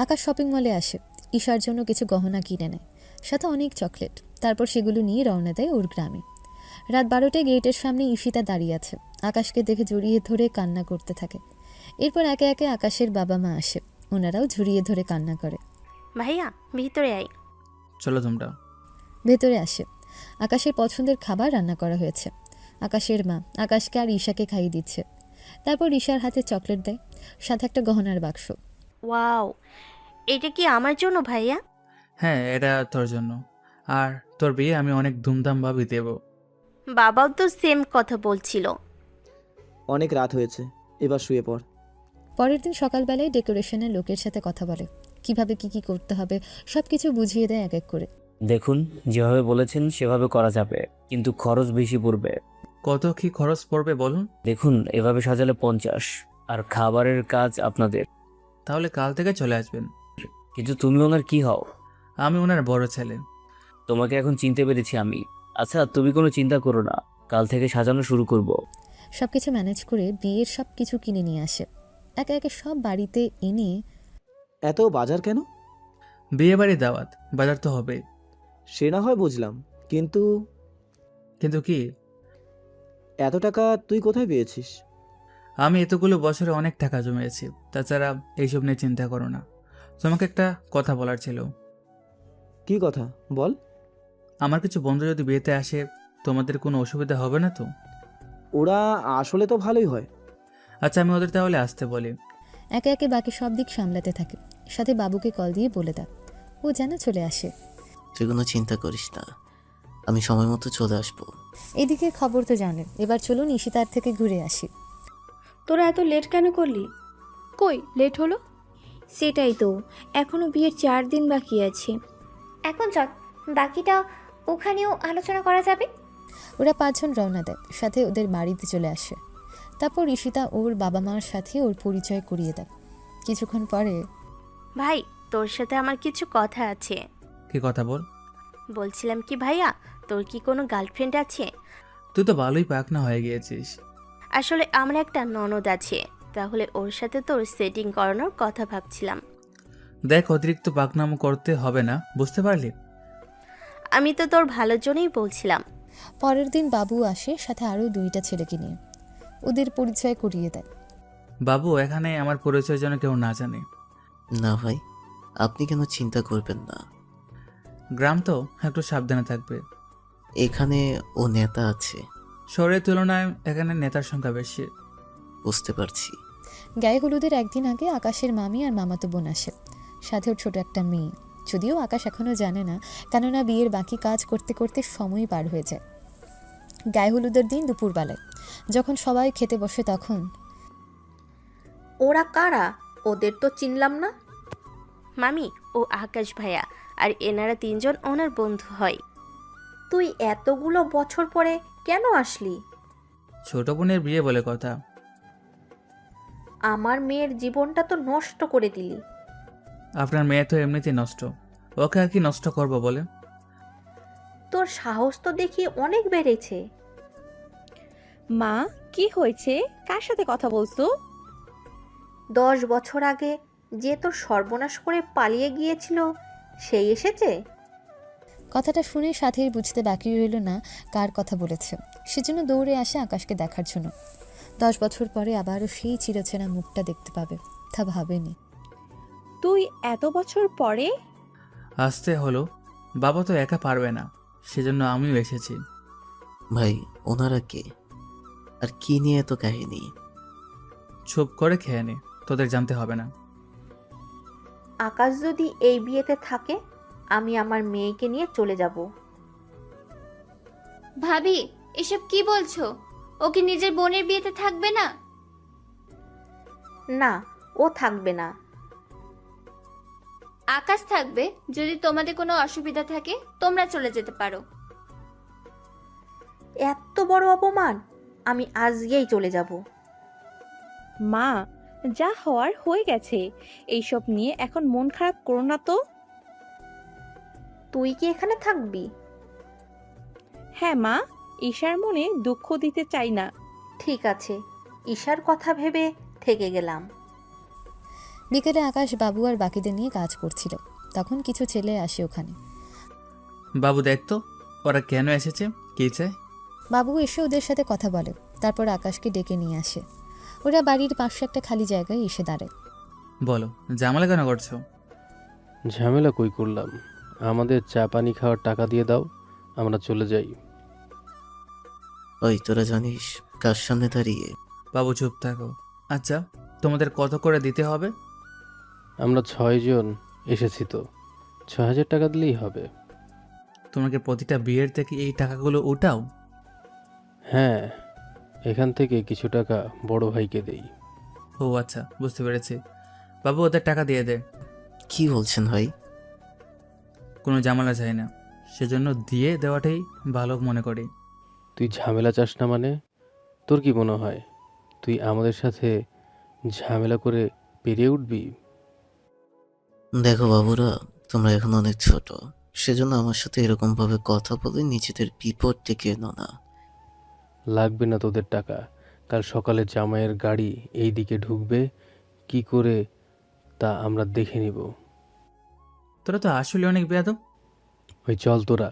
Speaker 3: আকাশ শপিং মলে আসে। ঈশার জন্য কিছু গহনা কিনে নেয়, সাথে অনেক চকলেট। তারপর সেগুলো নিয়ে রওনা দেয় ওর গ্রামে। রাত 12টায় গেটের সামনে ঈশিতা দাঁড়িয়ে আছে। আকাশকে দেখে জড়িয়ে ধরে কান্না করতে থাকে। এরপর একে একে আকাশের বাবা মা আসে। ওনারাও জড়িয়ে ধরে কান্না করে।
Speaker 17: ভাইয়া ভিতরে আয়।
Speaker 2: চলো তোমরা।
Speaker 3: ভেতরে আসে। আকাশের পছন্দের খাবার রান্না করা হয়েছে। আকাশের মা আকাশকে আর ঈশাকে খাইয়ে দিচ্ছে। তারপর ঈশার হাতে চকলেট দেয়, সাথে একটা গহনার বাক্স।
Speaker 17: ওয়াও, এটা কি আমার জন্য ভাইয়া?
Speaker 2: হ্যাঁ, এটা তোর জন্য। আর তোর বিয়ে আমি অনেক ধুমধামভাবে দেব।
Speaker 17: বাবাও তো সেম কথা বলছিল।
Speaker 15: অনেক রাত হয়েছে, এবার শুয়ে পড়।
Speaker 3: পরের দিন সকালবেলায় ডেকোরেশনের লোকের সাথে কথা বলে, কিভাবে কি কি করতে হবে সব কিছু বুঝিয়ে দেয় এক এক করে।
Speaker 8: দেখুন, যেভাবে বলেছেন সেভাবে করা যাবে, কিন্তু খরচ বেশি পড়বে।
Speaker 2: কত কি খরচ পড়বে বলুন?
Speaker 8: দেখুন, এভাবে সাজালে 50, আর খাবারের কাজ আপনাদের।
Speaker 2: তাহলে কাল থেকে চলে আসবেন।
Speaker 8: কিন্তু তুমি ওনার কি হও?
Speaker 2: আমি ওনার বড় ছেলে।
Speaker 8: তোমাকে এখন চিনতে পেরেছি আমি। আচ্ছা, তুমি কোনো চিন্তা করো না, কাল থেকে সাজানো শুরু করব।
Speaker 3: সবকিছু ম্যানেজ করে বিয়ের সব কিছু কিনে নিয়ে আসে। একে একে সব বাড়িতে এনে।
Speaker 15: এত বাজার কেন?
Speaker 2: বিয়ে বাড়ি দাওয়াত, বাজার তো হবে।
Speaker 15: সে না হয় বুঝলাম, কিন্তু
Speaker 2: কিন্তু কি?
Speaker 15: এত টাকা তুই কোথায় পেয়েছিস?
Speaker 2: আমি এতগুলো বছরে অনেক টাকা জমিয়েছি, তাছাড়া এইসব নিয়ে চিন্তা করো না। তোমাকে একটা কথা বলার ছিল।
Speaker 15: কি কথা বল?
Speaker 2: আমার কিছু বন্ধু যদি বিয়েতে আসে, তোমাদের কোনো অসুবিধা হবে না তো?
Speaker 15: ওরা আসলে তো ভালোই হয়।
Speaker 2: আচ্ছা, আমি ওদের তাহলে আসতে বলি।
Speaker 3: একে একে বাকি সব দিক সামলাতে থাকে, সাথে বাবুকে কল দিয়ে বলে দেয় ও যেন চলে আসে।
Speaker 1: তুই কোনো চিন্তা করিস না, আমি সময় মতো চলে আসবো।
Speaker 3: এদিকে খবর তো জানেন, এবার চলুন ঈশিতার থেকে ঘুরে আসি।
Speaker 16: তোরা এত লেট কেন করলি?
Speaker 13: কই লেট হলো?
Speaker 17: সেটাই তো, এখনো বিয়ের 4 দিন বাকি আছে।
Speaker 18: এখন চল, বাকিটা ওখানেও আলোচনা করা যাবে।
Speaker 3: ওরা 5 জন রওনা দেয়, সাথে ওদের বাড়িতে চলে আসে। তারপর ঈশিতা ওর বাবা মার সাথে ওর পরিচয় করিয়ে দেয়। কিছুক্ষণ পরে,
Speaker 20: ভাই তোর সাথে আমার কিছু কথা আছে।
Speaker 2: কি কথা বল?
Speaker 20: বলছিলাম কি ভাইয়া, তোর কি কোনো গার্লফ্রেন্ড আছে?
Speaker 2: তুই তো ভালোই পাকনা হয়ে গিয়েছিস।
Speaker 20: আসলে আমার একটা ননদ আছে, তাহলে ওর সাথে তোর সেটিং করানোর কথা ভাবছিলাম।
Speaker 2: দেখ, অতিরিক্ত পাকনামো করতে হবে না, বুঝতে পারলি?
Speaker 20: আমি তো তোর ভালোর জন্যই বলছিলাম।
Speaker 3: পরের দিন বাবু আসে, সাথে আরও 2টা ছেলেকে নিয়ে ওদের পরিচয় করিয়ে দেয়।
Speaker 2: বাবু, এখানে আমার পরিচয় যেন কেউ না জানে।
Speaker 1: না ভাই, আপনি কেন চিন্তা করবেন না।
Speaker 2: গ্রাম তো, একটু সাবধানে থাকবে।
Speaker 1: এখানে ও নেতা আছে।
Speaker 2: শহরের তুলনায় এখানে নেতার সংখ্যা বেশি।
Speaker 1: বুঝতে পারছি।
Speaker 3: গায়ে হলুদের একদিন আগে আকাশের মামি আর মামাতো বোন আসে, সাথে ওর ছোট একটা মেয়ে। যদিও আকাশ এখনও জানে না, কেননা বিয়ের বাকি কাজ করতে করতে সময় পার হয়ে যায়। গায়ে হলুদের দিন দুপুরবেলায় যখন সবাই খেতে বসে, তখন
Speaker 21: ওরা কারা? ওদের তো চিনলাম না।
Speaker 20: মামি, ও আকাশ ভাইয়া, আর এনারা 3 জন ওনার বন্ধু হয়।
Speaker 21: তুই এতগুলো বছর পরে কেন আসলি?
Speaker 2: ছোট বোনের বিয়ে বলে কথা।
Speaker 21: আমার মেয়ের জীবনটা তো নষ্ট করে দিলি।
Speaker 2: আপনার মেয়ে তো এমনিতেই নষ্ট, ওকে আর কি নষ্ট করবো বলে?
Speaker 21: তোর সাহস তো দেখি অনেক বেড়েছে।
Speaker 22: মা, কি হয়েছে? কার সাথে কথা বলছো?
Speaker 21: 10 বছর আগে যে তোর সর্বনাশ করে পালিয়ে গিয়েছিল, সেই এসেছে।
Speaker 3: কথাটা শুনে সাথেই বুঝতে বাকি রইল না কার কথা বলেছে। সেজন্য দৌড়ে আসে আকাশকে দেখার জন্য। 10 বছর পরে আবারও সেই চিরচেনা মুখটা দেখতে পাবে, তা ভাবেনি।
Speaker 22: তুই এত বছর পরে?
Speaker 2: আসতে হলো, বাবা তো একা পারবে না, সেজন্য আমিও এসেছি।
Speaker 1: ভাই, ওনারা কে আর কি নিয়ে এত কাহিনী?
Speaker 2: চুপ করে খেয়ে নে, তোদের জানতে হবে না।
Speaker 21: আকাশ যদি এই বিয়েতে থাকে, আমি আমার মেয়েকে নিয়ে চলে যাব।
Speaker 18: ভাবি, এসব কি বলছো? ও কি নিজের বোনের বিয়েতে থাকবে না?
Speaker 21: না, ও থাকবে না।
Speaker 18: আকাশ থাকবে। যদি তোমাদের কোনো অসুবিধা থাকে, তোমরা চলে যেতে পারো।
Speaker 21: এত বড় অপমান! আমি আজকেই চলে যাব।
Speaker 22: মা, যা হওয়ার হয়ে গেছে, এইসব নিয়ে এখন মন খারাপ করো না তো।
Speaker 21: তুই কি এখানে থাকবি?
Speaker 22: হ্যাঁ মা, ঈশার মনে দুঃখ দিতে চাই না।
Speaker 21: ঠিক আছে, ঈশার কথা ভেবে থেকে গেলাম।
Speaker 3: বিকেলে আকাশ বাবু আর বাকিদের নিয়ে কাজ করছিল, তখন কিছু ছেলে আসে ওখানে।
Speaker 2: বাবু, দেখতো ওরা কেন এসেছে, কি চায়?
Speaker 3: বাবু এসে ওদের সাথে কথা বলে, তারপর আকাশকে ডেকে নিয়ে আসে। ওরা বাড়ির পাশে একটা খালি জায়গায় এসে দাঁড়ায়।
Speaker 2: বলো, ঝামেলা কেন করছো?
Speaker 10: ঝামেলা কই করলাম, আমাদের চা পানি খাওয়ার টাকা দিয়ে দাও, আমরা চলে যাই।
Speaker 1: ওই, তোরা জানিস কার সামনে দাঁড়িয়ে?
Speaker 2: বাবু চুপ থাকো। আচ্ছা, তোমাদের কত করে দিতে হবে?
Speaker 10: আমরা 6 জন এসেছি তো, 6000 টাকা দিলেই হবে।
Speaker 2: তোমাকে প্রতিটা বিয়ের থেকে এই টাকাগুলো উঠাও?
Speaker 10: হ্যাঁ, এখান থেকে কিছু টাকা বড় ভাইকে দেই।
Speaker 2: ও আচ্ছা, বুঝতে পেরেছি। বাবু, ওদের টাকা দিয়ে দে।
Speaker 1: কি বলছেন ভাই?
Speaker 2: কোনো ঝামেলা চাই না, সেজন্য দিয়ে দেওয়াটাই ভালো মনে করি।
Speaker 10: তুই ঝামেলা চাস না মানে? তোর কি মনে হয় তুই আমাদের সাথে ঝামেলা করে পেরিয়ে উঠবি?
Speaker 1: দেখো বাবুরা, তোমরা এখন অনেক ছোট, সেজন্য আমার সাথে এরকম ভাবে কথা বলে নিজেদের বিপদ ডেকে এনো না।
Speaker 10: লাগবে না তোদের টাকা, কাল সকালে জামাইয়ের গাড়ি এই দিকে ঢুকবে, কি করে তা আমরা দেখে নিব।
Speaker 2: তোরা তো আসলে অনেক বেয়াদব।
Speaker 10: ওই চল তোরা,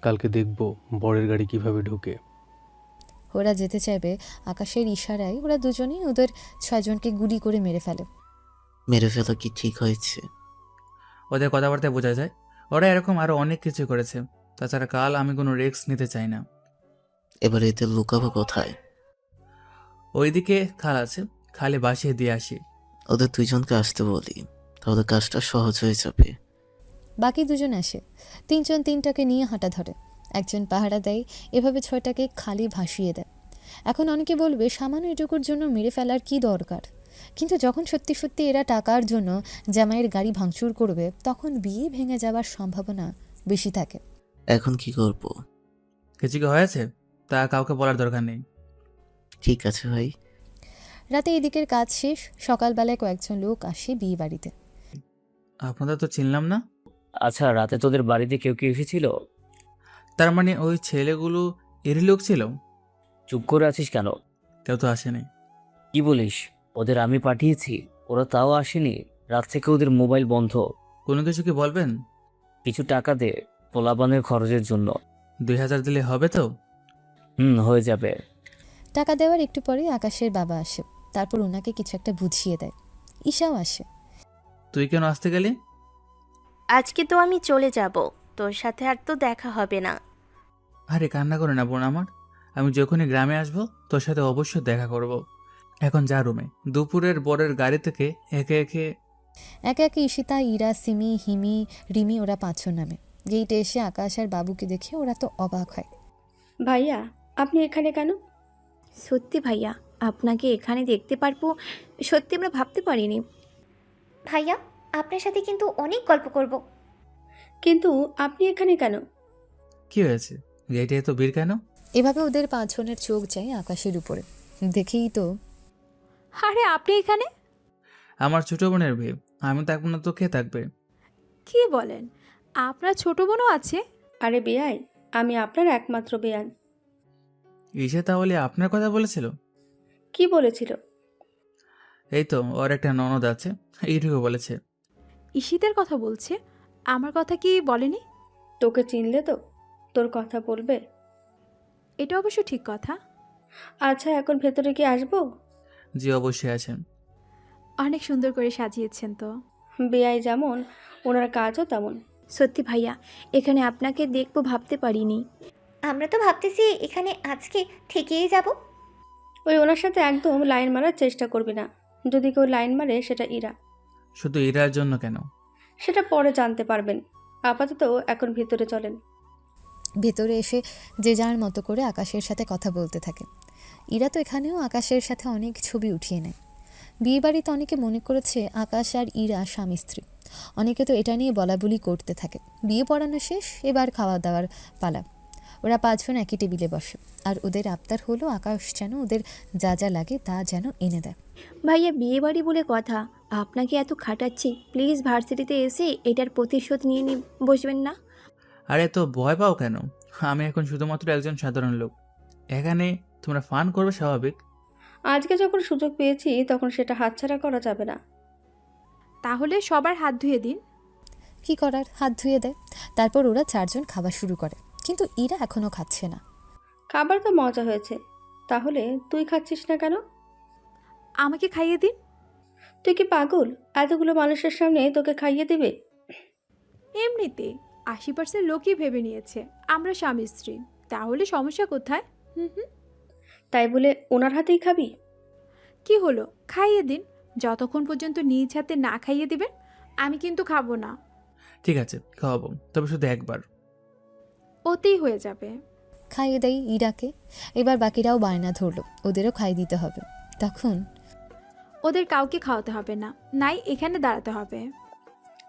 Speaker 10: কালকে দেখব বরের গাড়ি কিভাবে ঢুকে।
Speaker 3: ওরা যেতে চাইবে, আকাশের ইশারায় ওরা দুজনেই ওদের 6 জনকে গুলি করে মেরে ফেলে।
Speaker 1: মেরে ফেলা কি ঠিক হয়েছে?
Speaker 2: ওদের কথাবার্তায় বোঝা যায় ওরা এরকম আরও অনেক কিছু করেছে। তাছাড়া কাল আমি কোনো রিস্ক নিতে চাই না।
Speaker 1: এবার এদের লুকাবো কোথায়?
Speaker 2: ওইদিকে খাল আছে, খালে বাসিয়ে দিয়ে আসি।
Speaker 1: ওদের 2 জনকে আসতে বলি, তাহলে কাজটা সহজ হয়ে যাবে।
Speaker 3: বাকি 2 জন আসে। 3 জন 3টাকে নিয়ে হাঁটা ধরে। একজন পাহারা দেয়, এভাবে 6টাকে খালি ভাসিয়ে দেয়। এখন অনেকে বলবে সামান্য এটুকুর জন্য মেরে ফেলার কি দরকার, কিন্তু যখন সত্যি সত্যি এরা টাকার জন্য জামাইয়ের গাড়ি ভাঙচুর করবে, তখন বিয়ে ভেঙে যাওয়ার সম্ভাবনা বেশি থাকে।
Speaker 1: এখন কি করব?
Speaker 2: কিছু কি হয়েছে তা কাউকে বলার দরকার নেই।
Speaker 1: ঠিক আছে ভাই।
Speaker 3: রাতে এদিকের কাজ শেষ। সকালবেলায় কয়েকজন লোক আসে বিয়ে বাড়িতে।
Speaker 2: আপনাদের তো চিনলাম না।
Speaker 8: আচ্ছা, রাতে তোদের বাড়িতে কেউ কি এসেছিল?
Speaker 2: তার মানে ওই ছেলেগুলো এরই লোক ছিল?
Speaker 8: চুপ করে আছিস কেন?
Speaker 2: কেউ তো আসেনি।
Speaker 8: কি বলিস? ওদের আমি পাঠিয়েছি, ওরা তাও আসেনি? রাত থেকে ওদের মোবাইল বন্ধ।
Speaker 2: কোনো কিছু কি বলবেন?
Speaker 8: কিছু টাকা দে পোলাপানের খরচের জন্য।
Speaker 2: 2000 দিলে হবে তো?
Speaker 8: হয়ে যাবে।
Speaker 3: টাকা দেওয়ার একটু পরে আকাশের বাবা আসে। তারপর ওনাকে কিছু একটা বুঝিয়ে দেয়। ঈশাও আসে।
Speaker 2: তুই কেন আসতে গেলি?
Speaker 20: আজকে তো আমি চলে যাব, তোর সাথে আর তো দেখা হবে না।
Speaker 2: আরে কান্না করে না বোন আমার, আমি যখনই গ্রামে আসবো তোর সাথে অবশ্যই দেখা করব। এখন যা রুমে। দুপুরের বরের গাড়ি থেকে একে
Speaker 3: একে ঈশিতা, ইরা, সিমি, হিমি, রিমি ওরা 5 জন নামে। গেইটে এসে আকাশ আর বাবুকে দেখে ওরা তো অবাক হয়।
Speaker 16: ভাইয়া, আপনি এখানে কেন?
Speaker 17: সত্যি ভাইয়া, আপনাকে এখানে দেখতে পারবো সত্যি আমরা ভাবতে পারিনি।
Speaker 18: ভাইয়া, আপনার সাথে কিন্তু অনেক গল্প করব।
Speaker 16: কিন্তু আপনি এখানে কেন?
Speaker 2: কি হয়েছে? গেটে এত ভিড় কেন?
Speaker 3: এভাবে ওদের 5 জনের চোখ যায় আকাশের উপরে। দেখেই তো।
Speaker 13: আরে আপনি এখানে?
Speaker 2: আমার ছোট বোনের বিয়ে, আমি থাকবো না তো কে থাকবে?
Speaker 13: কি বলেন, আপনার ছোট বোনও আছে?
Speaker 16: আরে বেয়াই, আমি আপনার একমাত্র বেয়ান।
Speaker 2: ঈশা তাহলে আপনার কথা বলেছিল?
Speaker 16: কি বলেছিল?
Speaker 2: এই তো ওর একটা ননদ আছে, এইটুকু বলেছে।
Speaker 13: ঈশিতের কথা বলছে, আমার কথা কি বলেনি?
Speaker 16: তোকে চিনলে তো তোর কথা বলবে।
Speaker 13: এটা অবশ্য ঠিক কথা।
Speaker 16: আচ্ছা, এখন ভেতরে কি আসবো?
Speaker 2: জি অবশ্যই আছেন।
Speaker 13: অনেক সুন্দর করে সাজিয়েছেন তো।
Speaker 16: বেয়াই যেমন, ওনার কাজও তেমন।
Speaker 17: সত্যি ভাইয়া, এখানে আপনাকে দেখবো ভাবতে পারিনি।
Speaker 18: আমরা তো ভাবতেছি এখানে আজকে থেকেই যাব।
Speaker 16: ওই ওনার সাথে একদম লাইন মারার চেষ্টা করবি না। যদি কেউ লাইন মারে সেটা ইরা।
Speaker 2: শুধু ইরার জন্য কেন?
Speaker 16: সেটা পরে জানতে পারবেন। আপাতত এখন ভিতরে চলেন।
Speaker 3: ভেতরে এসে যে যার মতো করে আকাশের সাথে কথা বলতে থাকে। ইরা তো এখানেও আকাশের সাথে অনেক ছবি উঠিয়ে নেয়। বিয়েবাড়িতে অনেকে মনে করেছে আকাশ আর ইরা স্বামী স্ত্রী। অনেকে তো এটা নিয়ে বলাবলি করতে থাকে। বিয়ে পড়ানো শেষ, এবার খাওয়া দাওয়ার পালা। ওরা 5 জন একই টেবিলে বসে। আর ওদের আবদার হলো আকাশ যেন ওদের যা যা লাগে তা যেন এনে দেয়।
Speaker 17: ভাইয়া, বিয়ে বাড়ি বলে কথা, আপনাকে এত খাটাচ্ছি, প্লিজ ভার্সিটিতে এসে এটার প্রতিশোধ নিয়ে বসবেন না।
Speaker 2: আরে তো ভয় পাও কেন? আমি এখন শুধুমাত্র একজন সাধারণ লোক। এখানে তোমরা ফান করবে স্বাভাবিক।
Speaker 16: আজকে যখন সুযোগ পেয়েছি তখন সেটা হাতছাড়া করা যাবে না।
Speaker 13: তাহলে সবার হাত ধুয়ে দিন।
Speaker 3: কি করার, হাত ধুয়ে দেয়। তারপর ওরা 4 জন খাওয়া শুরু করে, কিন্তু ইরা এখনো খাচ্ছে না।
Speaker 16: খাবার তো মজা হয়েছে, তাহলে তুই খাচ্ছিস না কেন?
Speaker 13: আমাকে খাইয়ে দিন।
Speaker 16: তুই কি পাগল? এতগুলো মানুষের সামনে তোকে খাইয়ে দিবে?
Speaker 13: এমনিতে 80% লোকই ভেবে নিয়েছে আমরা স্বামী স্ত্রী, তাহলে সমস্যা কোথায়?
Speaker 16: তাই বলে ওনার হাতেই খাবি?
Speaker 13: কি হলো, খাইয়ে দিন। যতক্ষণ পর্যন্ত নিজ হাতে না খাইয়ে দিবেন আমি কিন্তু খাবো না।
Speaker 2: ঠিক আছে, খাওয়াবো, তবে শুধু একবার।
Speaker 13: ওতেই হয়ে যাবে।
Speaker 3: খাইয়ে দেয় ইরাকে। এবার বাকিরাও বায়না ধরলো, ওদেরও খাইয়ে দিতে হবে। তখন
Speaker 13: ওদের কাউকে খাওয়াতে হবে না, নাই এখানে দাঁড়াতে হবে।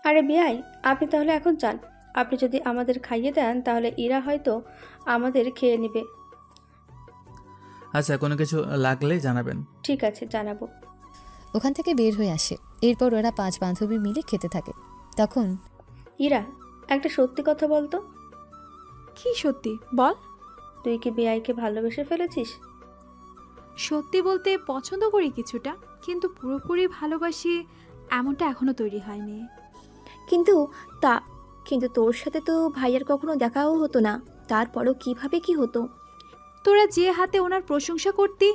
Speaker 16: আরে বিয়াই, আপনি তাহলে এখন যান। আপনি যদি আমাদের খাইয়ে দেন তাহলে ইরা হয়তো আমাদের খেয়ে নেবে।
Speaker 2: আচ্ছা, কোনো কিছু লাগলে জানাবেন।
Speaker 16: ঠিক আছে, জানাবো।
Speaker 3: ওখান থেকে বের হয়ে আসে। এরপর ওরা 5 বান্ধবী মিলে খেতে থাকে। তখন
Speaker 16: ইরা, একটা সত্যি কথা বলতো।
Speaker 13: কি সত্যি বল?
Speaker 16: তুই কি বিয়াইকে ভালোবেসে ফেলেছিস?
Speaker 13: সত্যি বলতে পছন্দ করি কিছুটা, কিন্তু পুরোপুরি ভালোবাসি এমনটা এখনো তৈরি হয়নি।
Speaker 17: কিন্তু তোর সাথে তো ভাইয়ার কখনো দেখাও হতো না, তারপরও কিভাবে কি হতো?
Speaker 13: তোরা যে হাতে ওনার প্রশংসা করতি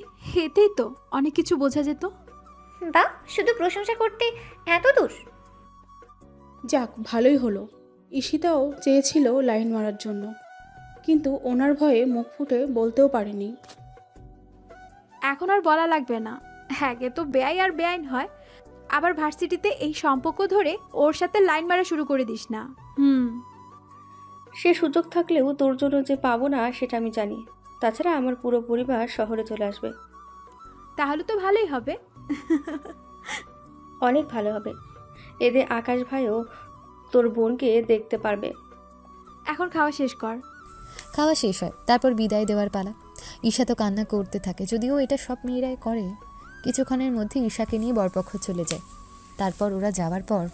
Speaker 13: এতেই তো অনেক কিছু বোঝা যেত।
Speaker 18: বা শুধু প্রশংসা করতে এত দূর?
Speaker 19: যাক, ভালোই হলো। ঈশিতাও চেয়েছিল লাইন মারার জন্য, কিন্তু ওনার ভয়ে মুখ ফুটে বলতেও পারেনি।
Speaker 13: এখন আর বলা লাগবে না, আগে তো বেআই আর বেআইন হয়, আবার ভার্সিটিতে এই সম্পর্ক ধরে ওর সাথে লাইন মারা শুরু করে দিস না।
Speaker 16: সে সুযোগ থাকলেও তোর জন্য যে পাবো না সেটা আমি জানি। তাছাড়া আমার পুরো পরিবার শহরে চলে আসবে।
Speaker 13: তাহলে তো ভালোই হবে।
Speaker 16: অনেক ভালো হবে। এদের আকাশ ভাইও তোর বোনকে দেখতে পারবে।
Speaker 13: এখন খাওয়া শেষ কর।
Speaker 3: খাওয়া শেষ হয়, তারপর বিদায় দেওয়ার পালা। ঈশা তো কান্না করতে থাকে, যদিও এটা সব মেয়েরাই করে। কিছুক্ষণের মধ্যে ঈশাকে নিয়ে বরপক্ষ চলে যায়। তারপর ওরা যাওয়ার পর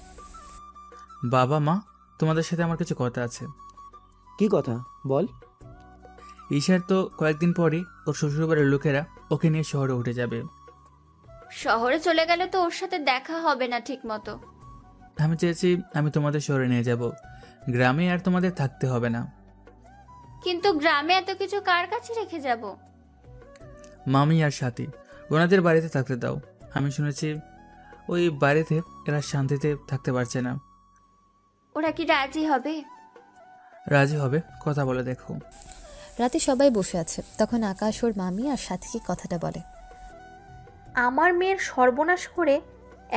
Speaker 2: বাবা মা, তোমাদের সাথে আমার কিছু কথা আছে।
Speaker 15: কি কথা বল?
Speaker 2: ঈশার তো কয়েকদিন পরই ওর শ্বশুরবাড়ির লোকেরা ওকে নিয়ে শহরে উঠে যাবে।
Speaker 4: শহরে চলে গেলে তো ওর সাথে দেখা হবে না ঠিক মতো।
Speaker 2: আমি চেয়েছি আমি তোমাদের শহরে নিয়ে যাব, গ্রামে আর তোমাদের থাকতে হবে না।
Speaker 4: কিন্তু গ্রামে এত কিছু কার কাছে রেখে যাব?
Speaker 2: মামি আর সাথী, ওনাদের বাড়িতে থাকতে দাও। আমি শুনেছি ওই বাড়িতে এরা শান্তিতে থাকতে পারছে না।
Speaker 4: ওরা কি রাজি হবে?
Speaker 2: রাজি হবে, কথা বলে দেখো।
Speaker 3: রাতে সবাই বসে আছে, তখন আকাশ ওর মামি আর সাথীকে কথাটা বলে।
Speaker 21: আমার মেয়ের সর্বনাশ করে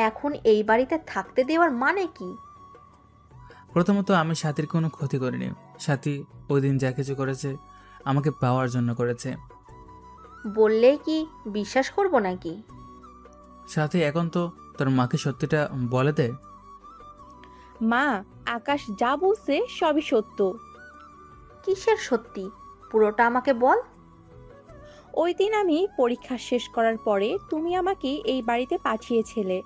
Speaker 21: এখন এই বাড়িতে থাকতে দেওয়ার মানে কি?
Speaker 2: প্রথমত আমি সাথীর কোনো ক্ষতি করিনি। সাথী ওই দিন যা কিছু করেছে আমাকে পাওয়ার জন্য করেছে।
Speaker 21: বললেই কি বিশ্বাস করব নাকি?
Speaker 2: সাথী এখন তো তোর মাকে সত্যিটা বলে দে।
Speaker 22: মা, আকাশ যা বলছে সবই সত্য।
Speaker 21: কিসের সত্যি? পুরোটা আমাকে বল।
Speaker 22: ওই দিন আমি পরীক্ষা শেষ করার পরে তুমি আমাকে এই বাড়িতে পাঠিয়েছিলে,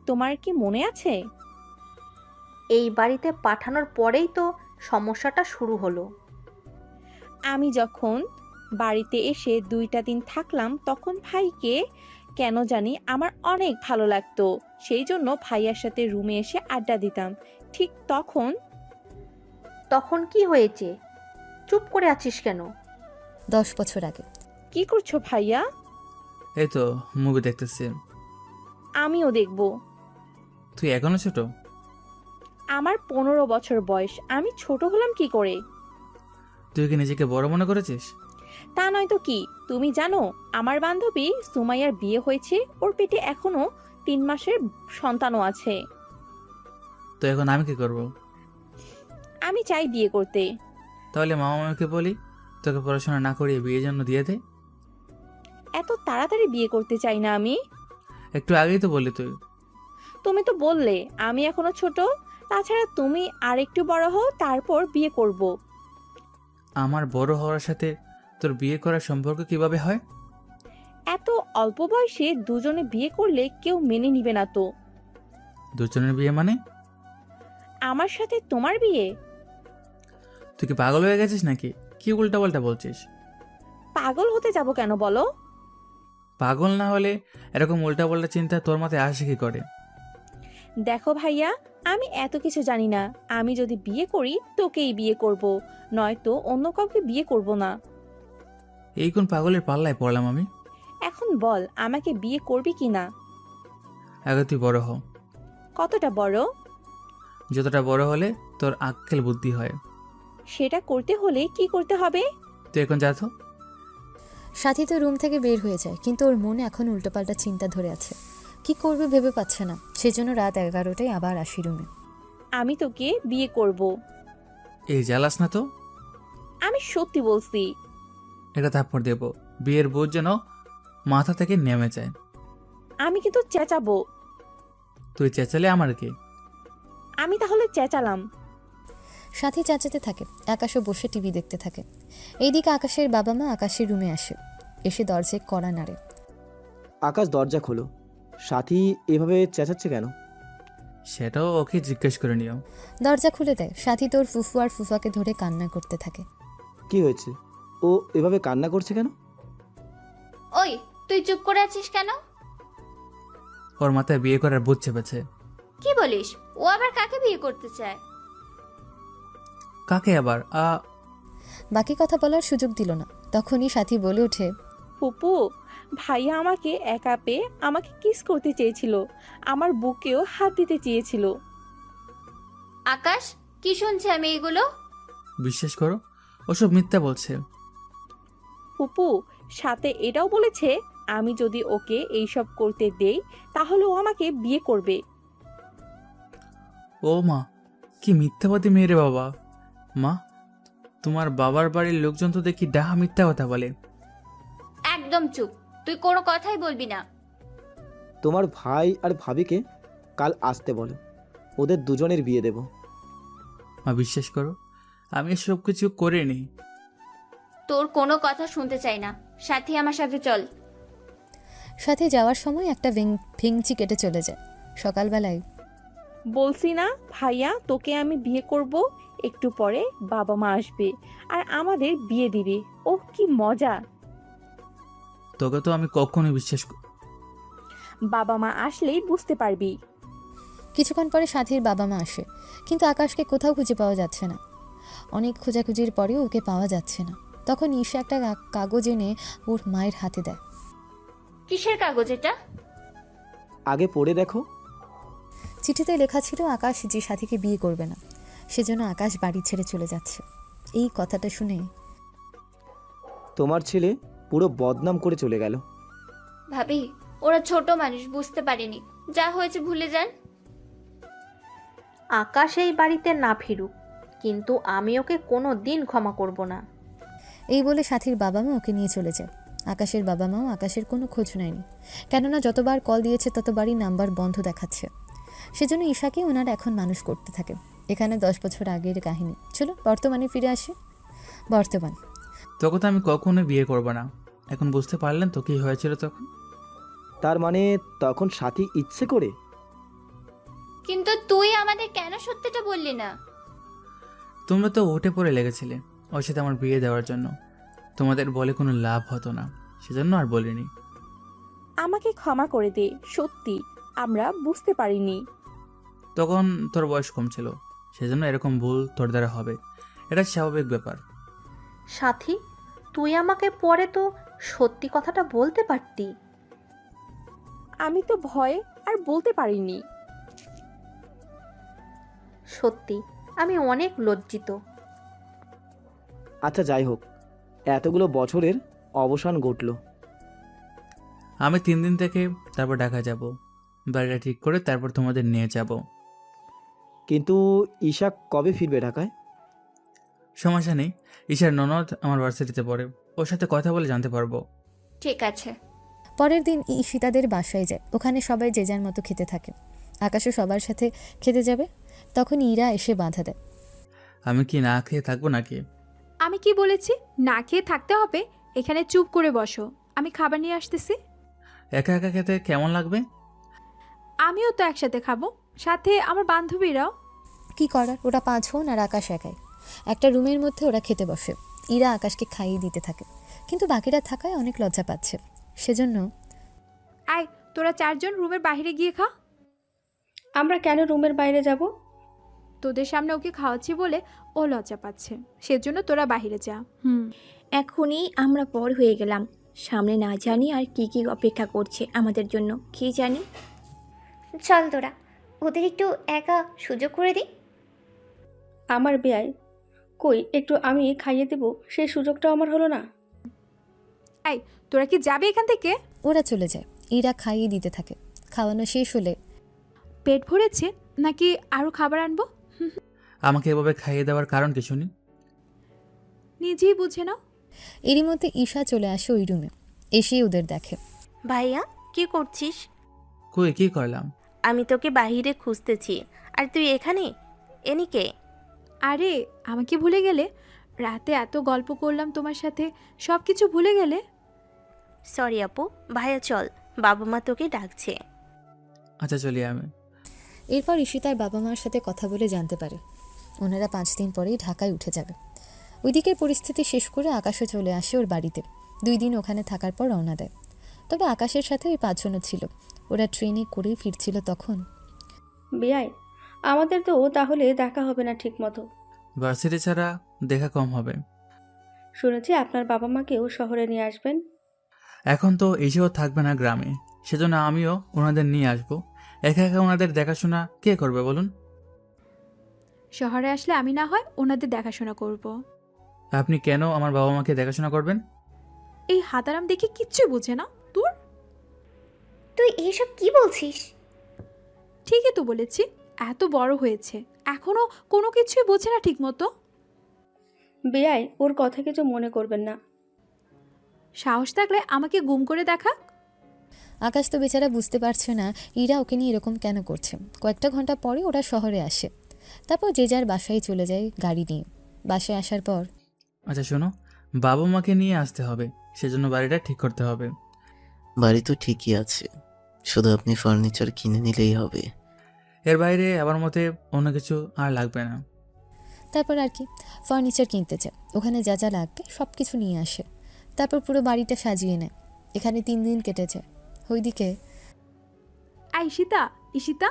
Speaker 22: তোমার কি মনে আছে?
Speaker 21: এই বাড়িতে পাঠানোর পরেই তো সমস্যাটা শুরু হলো।
Speaker 22: আমি যখন বাড়িতে এসে 2টা দিন থাকলাম তখন ভাইকে কেন জানি আমার অনেক ভালো লাগতো, সেই জন্য ভাইয়ার সাথে রুমে এসে আড্ডা দিতাম। ঠিক
Speaker 21: তখন কি হয়েছে? চুপ করে আছিস কেন?
Speaker 3: 10 বছর আগে।
Speaker 22: কি করছো ভাইয়া?
Speaker 2: এই তো মুভি দেখতেছি।
Speaker 22: আমিও দেখব।
Speaker 2: তুই এখনো ছোট?
Speaker 22: আমার 15 বছর বয়স, আমি ছোট হলাম কি করে?
Speaker 2: তুই কি নিজেকে বড় মনে করেছিস?
Speaker 22: তা নয় তো কি, তুমি জানো আমার বান্ধবী সুমাইয়ার বিয়ে হয়েছে, ওর পেটে এখনো 3 মাসের সন্তানও আছে।
Speaker 2: তো এখন আমি কি করব?
Speaker 22: আমি চাই বিয়ে করতে।
Speaker 2: তাহলে মামা মামিকে বলি তোকে পড়াশোনা না করিয়ে বিয়ের জন্য দিয়ে দে।
Speaker 22: এত তাড়াতাড়ি বিয়ে করতে চাই না আমি।
Speaker 2: একটু আগেই তো বললি তুই।
Speaker 22: তুমি তো বললে আমি এখনো ছোট, তাছাড়া তুমি আর একটু বড় হও তারপর বিয়ে করব।
Speaker 2: আমার বড় হওয়ার সাথে তোর বিয়ে করার সম্পর্ক কিভাবে হয়?
Speaker 22: এত অল্প বয়সে দুজনে বিয়ে করলে কেউ মেনে নিবে না তো।
Speaker 2: দুজনের বিয়ে মানে?
Speaker 22: আমার সাথে তোমার বিয়ে?
Speaker 2: তুই কি পাগল হয়ে গেছিস নাকি? কি উল্টাপাল্টা বলছিস?
Speaker 22: পাগল হতে যাব কেন বলো?
Speaker 2: পাগল না হলে এরকম উল্টাপাল্টা চিন্তা তোর মাথায় আসে কি করে?
Speaker 22: দেখো ভাইয়া, আমি এত কিছু জানি না। আমি যদি বিয়ে করি তোকেই বিয়ে করব, নয়তো অন্য কাউকে বিয়ে করব না।
Speaker 2: এই কোন পাগলের পাল্লায় পড়লাম আমি?
Speaker 22: এখন বল আমাকে বিয়ে করবি কি না?
Speaker 2: আগে তুই বড় হ।
Speaker 22: কতটা বড়?
Speaker 2: যতটা বড় হলে তোর আক্কেল বুদ্ধি হয়।
Speaker 22: সেটা করতে হলে কি করতে হবে?
Speaker 2: তুই এখন যা তো।
Speaker 3: সাথী তো রুম থেকে বের হয়ে যায়, কিন্তু ওর মনে এখন উল্টোপাল্টা চিন্তা ধরে আছে। কি করবে ভেবে পাচ্ছে না, সেজন্য রাত 11টায় আবার আসি রুমে।
Speaker 22: আমি তোকে বিয়ে করব।
Speaker 2: এই জ্বালাস না তো।
Speaker 22: আমি সত্যি বলছি।
Speaker 2: এটা থাপ্পড় দেব, বিয়ের বোঝ যেন মাথা থেকে নেমে যায়।
Speaker 22: আমি কিন্তু চেঁচাবো।
Speaker 2: তুই চেঁচালে আমার কি?
Speaker 22: আমি তাহলে চেঁচালাম।
Speaker 3: সাথী চেঁচাতে থাকে, আকাশও বসে টিভি দেখতে থাকে। এইদিকে আকাশের বাবা মা আকাশের রুমে আসে, এসে দরজায় কড়া নাড়ে।
Speaker 15: আকাশ দরজা খোলো। সাথী এভাবে চেঁচাচ্ছে কেন?
Speaker 2: সেটাও ওকে জিজ্ঞেস করে নিও।
Speaker 3: দরজা খুলে দেয়। সাথী তোর ফুফু আর ফুফাকে ধরে কান্না করতে থাকে।
Speaker 15: কি হয়েছে? ও এভাবে কান্না করছে কেন?
Speaker 4: ওই তুই চুপ করে আছিস কেন?
Speaker 2: ওর মাথায় বিয়ে করার বুঝ চেপেছে।
Speaker 4: কি বলিস? ও আবার কাকে বিয়ে করতে চায়?
Speaker 2: কাকে আবার?
Speaker 3: বাকি কথা বলার সুযোগ দিল না। তখনই সাথী বলে ওঠে,
Speaker 22: ফুপু, ভাইয়া আমাকে একা পেয়ে আমাকে কিস করতে চেয়েছিল, আমার বুকেও হাত দিতে চেয়েছিল।
Speaker 4: আকাশ, কি শুনছি আমি এগুলো?
Speaker 2: বিশ্বাস করো, ওসব মিথ্যা বলছে।
Speaker 22: ফুপু সাথে এটাও বলেছে আমি যদি ওকে এইসব করতে দেই তাহলে ও আমাকে বিয়ে করবে।
Speaker 2: ও মা, কি মিথ্যাবাদী মেয়ে রে বাবা। মা, তোমার বাবার বাড়ির লোকজন তো দেখি ডাহা মিথ্যা কথা বলে।
Speaker 4: একদম চুপ, তুই কোনো কথাই বলবি না।
Speaker 15: তোমার ভাই আর ভাবিকে কাল আসতে বলো, ওদের দুজনের বিয়ে দেব।
Speaker 2: মা বিশ্বাস করো, আমি এসব কিছু করিনি।
Speaker 4: তোর কোনো কথা শুনতে চাই না, সাথী আমার সাথে চল।
Speaker 3: সাথে যাওয়ার সময় একটা ভেংচি কেটে চলে যায়। সকালবেলায়
Speaker 22: বলছি না ভাইয়া তোকে আমি বিয়ে করব, একটু পরে বাবা মা আসবে আর আমাদের বিয়ে দিবে। ওহ কি মজা।
Speaker 2: তোকে তো আমি কখনোই বিশ্বাস
Speaker 22: বাবা মা আসলেই বুঝতে পারবি।
Speaker 3: কিছুক্ষণ পরে সাথীর বাবা মা আসে, কিন্তু আকাশকে কোথাও খুঁজে পাওয়া যাচ্ছে না। অনেক খোঁজাখুঁজির পরেও ওকে পাওয়া যাচ্ছে না। তখন ঈশা একটা কাগজ এনে ওর মায়ের হাতে দেয়।
Speaker 4: কিসের কাগজ এটা?
Speaker 15: আগে পড়ে দেখো।
Speaker 3: চিঠিতে লেখা ছিল আকাশ যে সাথীকে বিয়ে করবে না, সেজন্য আকাশ বাড়ি ছেড়ে চলে যাচ্ছে। এই কথাটা শুনে
Speaker 15: তোমার ছেলে পুরো বদনাম করে চলে গেল।
Speaker 4: ভাবি, ওরা ছোট মানুষ, বুঝতে পারেনি, যা হয়েছে ভুলে যান।
Speaker 21: আকাশ এই বাড়িতে না ফিরুক, কিন্তু আমি ওকে কোনো দিন ক্ষমা করব না।
Speaker 3: এই বলে সাথীর বাবা মা ওকে নিয়ে চলে যায়। আকাশের বাবা মাও আকাশের কোনো খোঁজ নেয়নি, কেননা যতবার কল দিয়েছে ততবারই নাম্বার বন্ধ দেখাচ্ছে। সেজন্য ঈশাকে ওনারা এখন মানুষ করতে থাকে। এখানে 10 বছর আগের কাহিনী। চলো বর্তমানে ফিরে আসি। বর্তমান।
Speaker 2: তোকে তো আমি কখনোই বিয়ে করব না। এখন বুঝতে পারলেন তো কি হয়েছিল তখন?
Speaker 15: তার মানে তখন সাথী ইচ্ছে করে?
Speaker 4: কিন্তু তুই আমাদের কেন সত্যিটা বললি না?
Speaker 2: তোমরা তো উঠে পড়ে লেগেছিলে ওর সাথে আমার বিয়ে দেওয়ার জন্য। তোমাদের বলে কোনো লাভ হতো না, সেজন্য আর বলিনি।
Speaker 22: আমাকে ক্ষমা করে দে, সত্যি আমরা বুঝতে পারিনি।
Speaker 2: তখন তোর বয়স কম ছিল, সেজন্য এরকম ভুল তোর দ্বারা হবে, এটা স্বাভাবিক ব্যাপার।
Speaker 21: সাথী, তুই আমাকে পরে তো সত্যি কথাটা বলতে পারতি।
Speaker 22: আমি তো ভয়ে আর বলতে পারিনি।
Speaker 21: সত্যি আমি অনেক লজ্জিত।
Speaker 15: আচ্ছা যাই হোক, এতগুলো বছরের অবসান ঘটল।
Speaker 2: আমি 3 দিন থেকে তারপর ঢাকা যাব, বাড়িটা ঠিক করে তারপর তোমাদের নিয়ে যাব।
Speaker 15: কিন্তু ঈশা কবে ফিরবে ঢাকায়?
Speaker 2: সমস্যা নেই, ঈশার ননদ আমার ভার্সিটিতে পড়ে, ওর সাথে কথা বলে জানতে পারবো।
Speaker 4: ঠিক আছে।
Speaker 3: পরের দিন ঈশিতাদের বাসায় যায়। ওখানে সবাই যে যার মতো খেতে থাকে। আকাশও সবার সাথে খেতে যাবে, তখন ইরা এসে বাধা দেয়।
Speaker 2: আমি কি না খেয়ে থাকবো নাকি?
Speaker 13: আমি কি বলেছি না খেয়ে থাকতে হবে? এখানে চুপ করে বসো, আমি খাবার নিয়ে আসতেছি।
Speaker 2: একা একা খেতে কেমন লাগবে?
Speaker 13: আমিও তো একসাথে খাবো, সাথে আমার বান্ধবীরাও।
Speaker 3: কি করার, ওরা 5 জন আর আকাশ একাই। একটা রুমের মধ্যে ওরা খেতে বসে। ইরা আকাশকে খাইয়ে দিতে থাকে, কিন্তু বাকিরা থাকায় অনেক লজ্জা পাচ্ছে। সেজন্য
Speaker 13: আয় তোরা 4 জন রুমের বাইরে গিয়ে খা।
Speaker 16: আমরা কেন রুমের বাইরে যাব?
Speaker 13: তোদের সামনে ওকে খাওয়াচ্ছি বলে ও লজ্জা পাচ্ছে, সেজন্য তোরা বাইরে যা।
Speaker 17: এখনই আমরা পর হয়ে গেলাম, সামনে না জানি আর কি কি অপেক্ষা করছে আমাদের জন্য, কি জানি।
Speaker 18: চল তোরা, ওদের একটু একা সুযোগ করে দিই।
Speaker 16: আমার বেয়াই, কই একটু আমি খাইয়ে দেব, সেই সুযোগটাও আমার হলো না।
Speaker 13: এই তোরা কি যাবে এখান থেকে?
Speaker 3: ওরা চলে যায়। ইরা খাইয়ে দিতে থাকে। খাওয়ানো শেষ হলে,
Speaker 13: পেট ভরেছে নাকি আরো খাবার আনবো?
Speaker 2: আমাকে এভাবে খাইয়ে দেওয়ার কারণ কি শুনি?
Speaker 13: নিজেই বুঝে নাও।
Speaker 3: এরই মধ্যে ঈশা চলে আসে ওই রুমে। এসেই ওদের দেখে।
Speaker 20: ভাইয়া কি করছিস?
Speaker 2: কই কি করলাম?
Speaker 20: আমি তোকে বাহিরে খুঁজতেছি আর তুই এখানে? এনিকে?
Speaker 13: আরে আমাকে ভুলে গেলে? রাতে এত গল্প করলাম তোমার সাথে, সব কিছু ভুলে গেলে?
Speaker 20: সরি আপু, ভাইয়া চল, বাবা মা তোকে ডাকছে।
Speaker 2: আচ্ছা চলি আমি।
Speaker 3: এরপর ঈশিতার বাবা মার সাথে কথা বলে জানতে পারে ওনারা 5 দিন পরেই ঢাকায় উঠে যাবে। ওইদিকের পরিস্থিতি শেষ করে আকাশও চলে আসে ওর বাড়িতে। 2 দিন ওখানে থাকার পর রওনা দেয়। তবে আকাশের সাথে ওই 5 জনও ছিল। ওরা ট্রেনে করেই ফিরছিল তখন।
Speaker 16: বেয়াই, আমাদের তো তাহলে দেখা হবে না ঠিক মতো।
Speaker 2: ভার্সিটি ছাড়া দেখা কম হবে।
Speaker 16: শুনেছি আপনার বাবা মাকেও শহরে নিয়ে আসবেন।
Speaker 2: এখন তো এসেও থাকবে না গ্রামে, সেজন্য আমিও ওনাদের নিয়ে আসবো। একা একা ওনাদের দেখাশোনা কে করবে বলুন?
Speaker 13: শহরে আসলে আমি না হয় ওনাদের দেখাশোনা করব।
Speaker 2: আপনি কেন আমার বাবা মাকে দেখাশোনা করবেন?
Speaker 13: এই হাতারাম দেখে কিচ্ছুই বোঝে না তোর।
Speaker 18: তুই এইসব কি বলছিস?
Speaker 13: ঠিকই তো বলেছি, এত বড় হয়েছে এখনো কোনো কিছুই বোঝে না ঠিক মতো।
Speaker 16: বেয়াই, ওর কথা কিছু মনে করবেন না।
Speaker 13: সাহস থাকলে আমাকে গুম করে দেখা।
Speaker 3: আকাশ তো বেচারা বুঝতে পারছে না ইরা ওকে নিয়ে এরকম কেন করছে। কয়েকটা ঘন্টা পরে ওরা শহরে আসে, তারপর যে যার বাসায় চলে যায় গাড়ি নিয়ে। বাসায় আসার পর
Speaker 2: আচ্ছা শোনো, বাবা মাকে নিয়ে আসতে হবে, সেজন্য বাড়িটা ঠিক করতে হবে।
Speaker 1: বাড়ি তো ঠিকই আছে, শুধু আপনি ফার্নিচার কিনে নিলেই হবে।
Speaker 2: এর বাইরে আমার মতে অন্য কিছু আর লাগবে না।
Speaker 3: তারপর আর কি, ফার্নিচার কিনতে যায়, ওখানে যা যা লাগবে সব কিছু নিয়ে আসে, তারপর পুরো বাড়িটা সাজিয়ে নেয়। এখানে 3 দিন কেটে যায়। ওইদিকে
Speaker 13: ঈশিতা, ঈশিতা,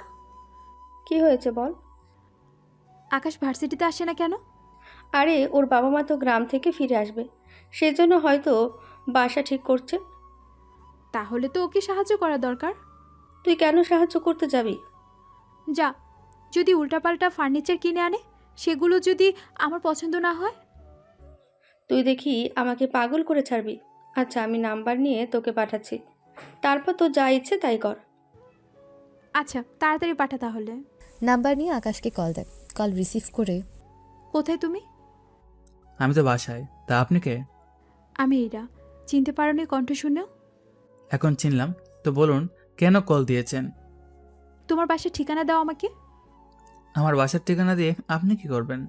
Speaker 16: কি হয়েছে বল।
Speaker 13: আকাশ ভার্সিটিতে আসে না কেন?
Speaker 16: আরে ওর বাবা মা তো গ্রাম থেকে ফিরে আসবে, সেজন্য হয়তো বাসা ঠিক করছে।
Speaker 13: তাহলে তো ওকে সাহায্য করা দরকার।
Speaker 16: তুই কেন সাহায্য করতে যাবি?
Speaker 13: যা, যদি উল্টাপাল্টা ফার্নিচার কিনে আনে, সেগুলো যদি আমার পছন্দ না হয়?
Speaker 16: তুই দেখি আমাকে পাগল করে ছাড়বি। আচ্ছা, আমি নাম্বার নিয়ে তোকে পাঠাচ্ছি, তারপর তো যা ইচ্ছে তাই কর।
Speaker 13: আচ্ছা, তাড়াতাড়ি পাঠা তাহলে।
Speaker 3: নাম্বার নিয়ে আকাশকে কল দেয়। কল রিসিভ করে,
Speaker 13: কোথায় তুমি?
Speaker 2: আমি তো বাসায়, তা আপনি কে?
Speaker 13: আমি ইরা। চিনতে পারোনি কণ্ঠ শুনেও?
Speaker 2: এখন চিনলাম, তো বলুন কেন কল দিয়েছেন?
Speaker 13: তোমার বাসার ঠিকানা দাও আমাকে।
Speaker 2: আমার বাসার ঠিকানা দিয়ে আপনি কি করবেন?